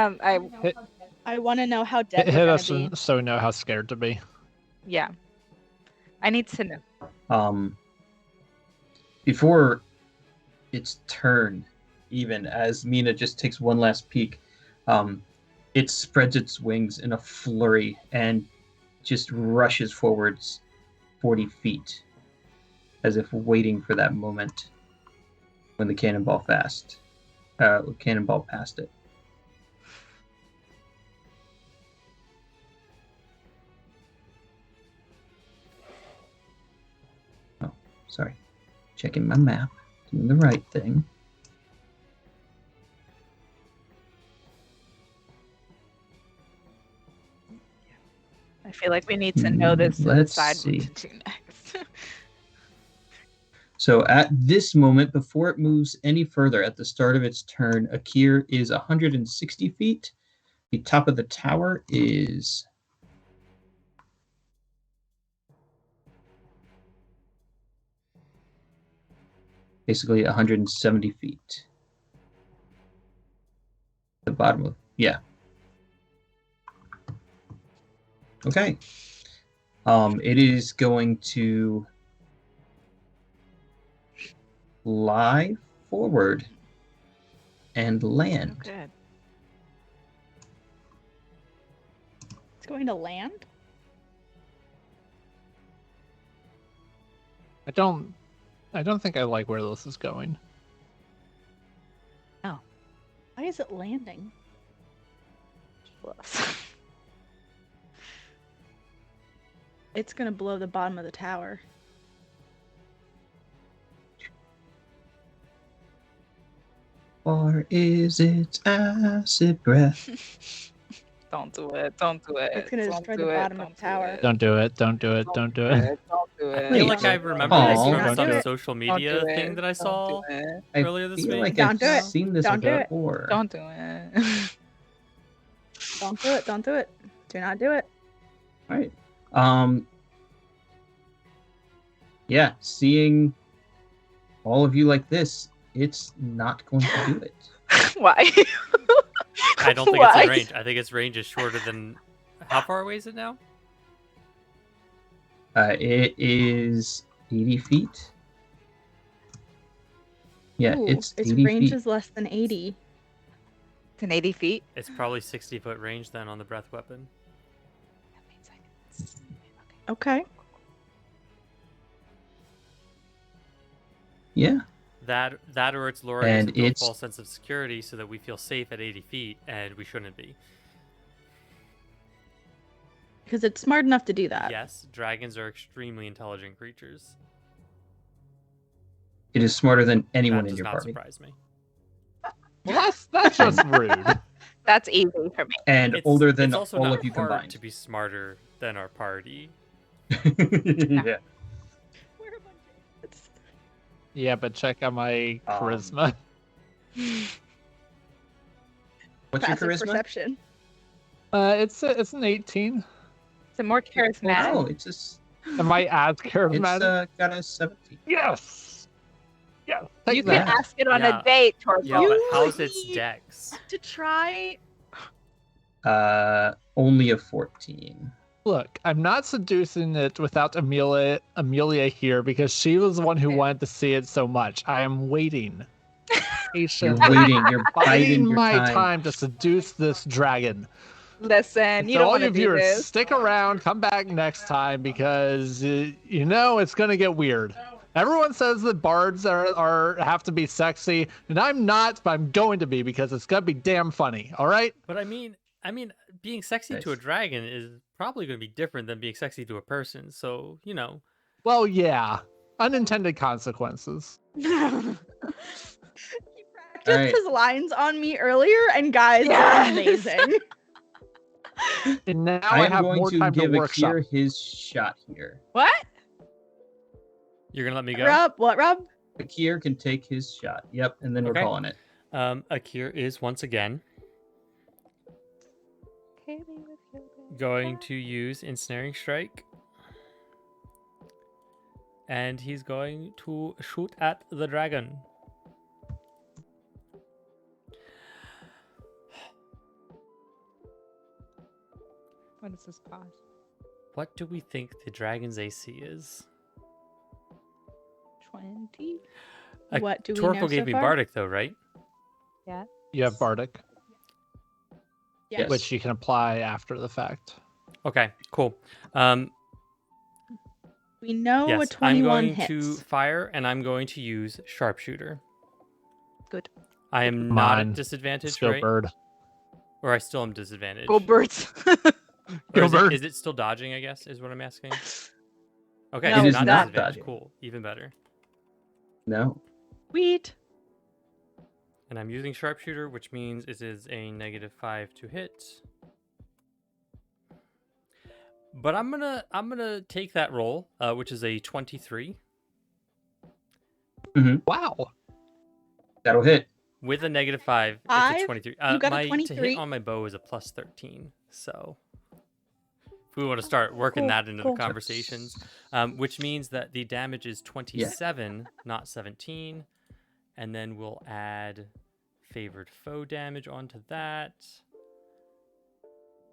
to know how dead Hit we're us gonna be. so we know how scared to be. Yeah. I need to know. Before its turn, even as Mina just takes one last peek, it spreads its wings in a flurry and just rushes forwards 40 feet, as if waiting for that moment when the cannonball passed it. Oh, sorry. Checking my map, doing the right thing. I feel like we need to know this to Let's decide see. what to do next. So at this moment, before it moves any further, at the start of its turn, Akir is 160 feet. The top of the tower is basically 170 feet. The bottom of, yeah. Okay. It is going to fly forward and land. Good. It's going to land? I don't think I like where this is going. Why is it landing? It's gonna blow the bottom of the tower. Or is it acid breath? Don't do it. Don't do it. It's gonna Don't destroy do the it, bottom of don't the do tower. it, Don't do it. Don't do it. Don't do it. Don't do I it. feel Wait. like I remember Aw. this Don't from do some it. social Don't media do it. thing that I Don't saw do it. I earlier this feel week. like Don't I've do it. seen this Don't do it. before. Don't do it. Don't do it. Don't do it. Do not do it. All right. Yeah, seeing all of you like this, it's not going to do it. Why? I don't think it's Why? in range. I think its range is shorter than. How far away is it now? It is 80 feet. Yeah, Ooh, it's its 80 range feet. is less than 80. It's an 80 feet. It's probably 60-foot range then on the breath weapon. That means I can... Okay. Yeah. That or it's luring And us into a it's- false sense of security so that we feel safe at 80 feet, and we shouldn't be. Because it's smart enough to do that. Yes, dragons are extremely intelligent creatures. It is smarter than anyone That in does your not party. surprise me. Well, that's just rude. That's easy for me. And older than it's also all not of you hard combined. to be smarter than our party. Yeah. Yeah, but check out my charisma. What's your Passive charisma? perception. It's an 18. Is it more charismatic? Oh, it's just Am I as it's charismatic? got a 17. Yes. Yes. Take You that. can ask it on Yeah. a date, Torvald. Yeah, but You how's its need- dex? To try. Only a 14. Look, I'm not seducing it without Amelia here because she was the one who wanted to see it so much. I am waiting. You're Patient. waiting. You're biding Biding your my time. time to seduce this dragon. Listen, you So don't all want you to do viewers, this. stick around, come back next time because it's gonna get weird. Everyone says that bards are have to be sexy, and I'm not, but I'm going to be because it's gonna be damn funny. All right? But I mean, being sexy to a Nice. dragon is probably going to be different than being sexy to a person. So, Well, yeah. Unintended consequences. He practiced Alright. his lines on me earlier, and guys, Yes! they're amazing. And now I I am have going more to time to give workshop. Akir his shot here. What? you're going to let me go? Rob, what, Rob? Akir can take his shot. Yep, and then Okay. we're calling it. Akir is once again going to use Ensnaring Strike. And he's going to shoot at the dragon. What does this cost? What do we think the dragon's AC is? 20? What do we Torquil know gave so me far? Bardic, though, right? Yeah. You have Bardic, Yes. which you can apply after the fact. Okay, cool. We know a Yes, I'm 21 going to hits. fire, and I'm going to use Sharpshooter. Good. I am Come not on, at disadvantage, Go right? bird. Or I still am disadvantaged. Go birds. Or Go is bird. is it still dodging, I guess, is what I'm asking? Okay, No, so it is not not disadvantage. dodging. Cool, even better. No. Sweet. And I'm using Sharpshooter, which means it is a -5 to hit. But I'm gonna take that roll, which is a 23 Wow. That'll hit. with a -5. It's Five? a 23. You got a my to 23? hit on my bow is a +13. So if we want to start working Cool, that into cool. the conversations, which means that the damage is 27, not 17, and then we'll add favored foe damage onto that.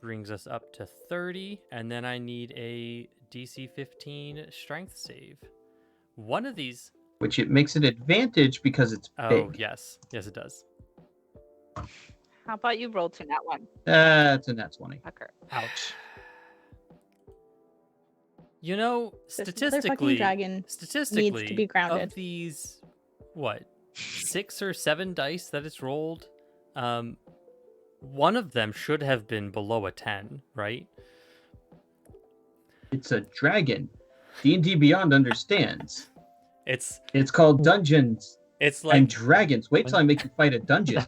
Brings us up to 30, and then I need a DC 15 strength save. One of these. Which it makes an advantage because it's Oh, big. yes. Yes, it does. How about you roll to that one? That's a nat 20. Fucker. Ouch. You know, This motherfucking statistically, dragon needs to be grounded. of these, 6 or 7 dice that it's rolled, one of them should have been below a 10, right? It's a dragon. D&D Beyond understands. It's called Dungeons it's and like Dragons. Wait till I make you fight a dungeon.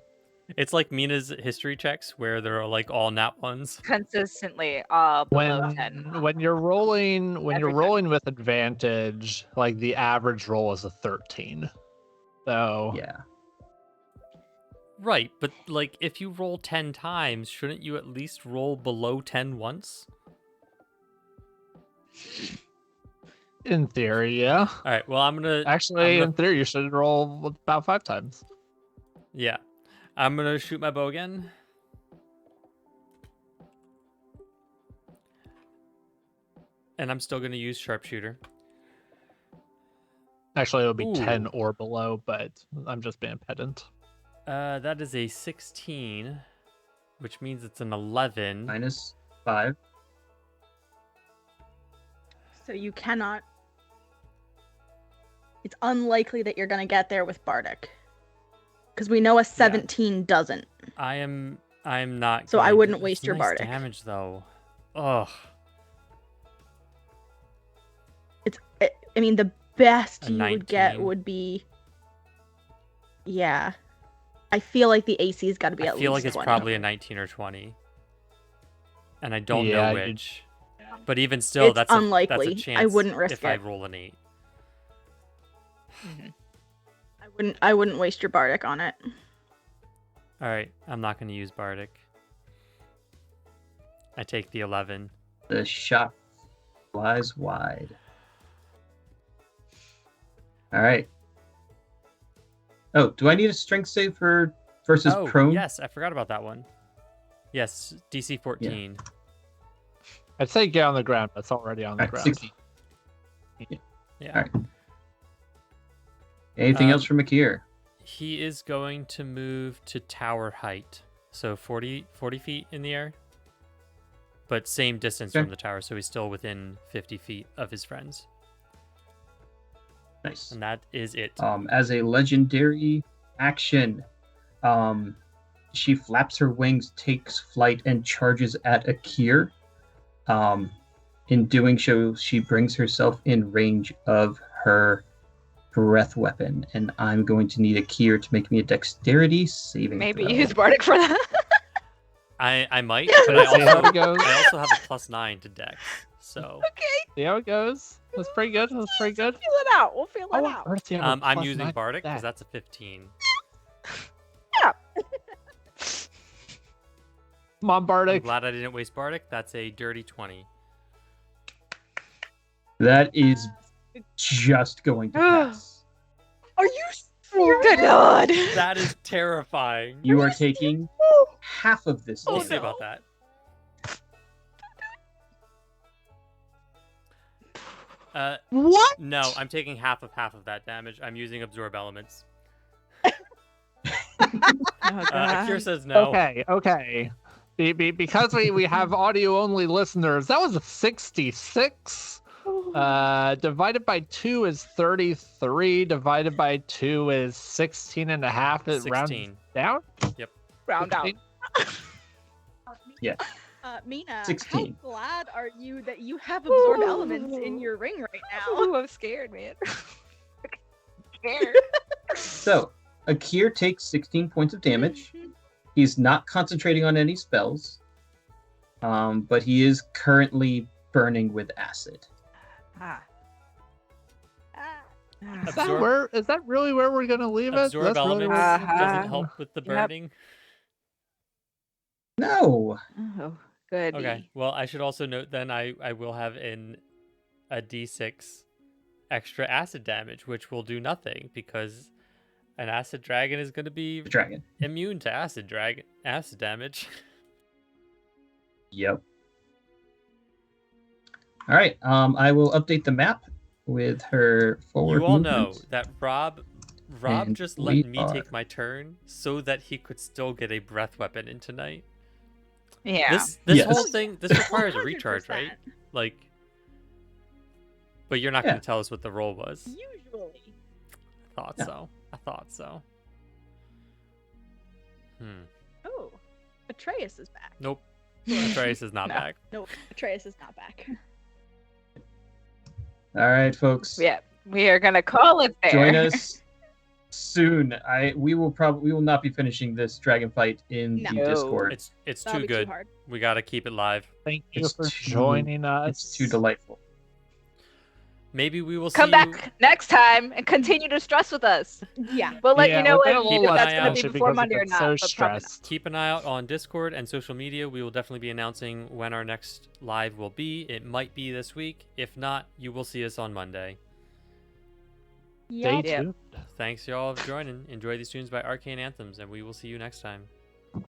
it's like Mina's history checks where they're like all nat ones. Consistently below 10. When you're rolling Every time. with advantage, like the average roll is a 13. So Yeah. Right, but like if you roll 10 times, shouldn't you at least roll below 10 once? in theory, yeah. All right, well, I'm Actually, I'm gonna- in theory, you should roll about 5 times. Yeah. I'm going to shoot my bow again. And I'm still going to use Sharpshooter. Actually, it would be Ooh. 10 or below, but I'm just being pedant. That is a 16, which means it's an 11. -5. So you cannot. It's unlikely that you're gonna get there with Bardic, because we know a 17 doesn't. I'm not. So I going wouldn't to- waste it's your nice Bardic. damage though. Ugh. I mean, the best A you would get 19. would be. Yeah, I feel like the AC's got to be I at feel least like it's 20. probably a 19 or 20, and I don't Yeah, know you'd- which. But even still, It's that's a unlikely. I chance wouldn't risk if I it. roll an 8. Mhm. I wouldn't waste your bardic on it. All right, I'm not going to use bardic. I take the 11. The shot flies wide. All right. Oh, do I need a strength save for versus prone? Yes, I forgot about that one. Yes, DC 14. I'd say get on the ground. That's already on the ground. 16. Yeah. All right. Anything else from Akir? He is going to move to tower height. So 40 feet in the air. But same distance from the tower, so he's still within 50 feet of his friends. Nice. And that is it. As a legendary action, she flaps her wings, takes flight, and charges at Akir. In doing so, she brings herself in range of her breath weapon, and I'm going to need Akir to make me a dexterity saving Maybe throw. use Bardic for that. I might, but I also have a +9 to dex. So See how it goes. That's pretty good. That's pretty good. Feel it out. We'll feel it out. Earth, you have a I'm +9 using to bardic because that. that's a 15. Come on, I'm Bardic. glad I didn't waste bardic. That's a dirty 20. That is just going to pass. Are you Good lord. That is terrifying. You are taking half of this We'll damage. see about that. What? No, I'm taking half of that damage. I'm using absorb elements. Akir says no. Okay. Because we have audio only listeners, that was a 66. Divided by 2 is 33. Divided by 2 is 16 and a half. It 16. rounds down? Yep. Round out. Yeah. Mina, 16. how glad are you that you have absorb elements in your ring right now? Ooh, I'm scared, man. Scared. So, Akir takes 16 points of damage. He's not concentrating on any spells, but he is currently burning with acid. Is that really where we're gonna leave it? Absorb That's really elements where- doesn't help with the Yep. burning. No. Oh, good. Okay. Well, I should also note then I will have a d6 extra acid damage, which will do nothing because an acid dragon is going to be The dragon. immune to acid damage. Yep. All right. I will update the map with her forward You all movement. know that Rob And just we let me are- take my turn so that he could still get a breath weapon in tonight. Yeah. This Yes. whole thing requires a recharge, right? 100%. Like, but you're not Yeah. going to tell us what the roll was. Usually. I thought No. so. I thought so. Oh, Atreus is back. Nope. Atreus is not No. back. Nope, Atreus is not back. All right, folks. Yeah. We are gonna call it there. Join us soon. We will not be finishing this dragon fight in No. the Discord. It's That'll too be good. Too hard. We got to keep it live. Thank you It's for too- joining us. It's too delightful. Maybe we will Come see back next time and continue to stress with us. Yeah. We'll let Yeah, you know we'll get a if little that's less gonna be patient before because Monday or it's not. so but probably not. stressed. Keep an eye out on Discord and social media. We will definitely be announcing when our next live will be. It might be this week. If not, you will see us on Monday. Stay Yep. Yep. tuned. Thanks y'all for joining. Enjoy these tunes by Arcane Anthems, and we will see you next time.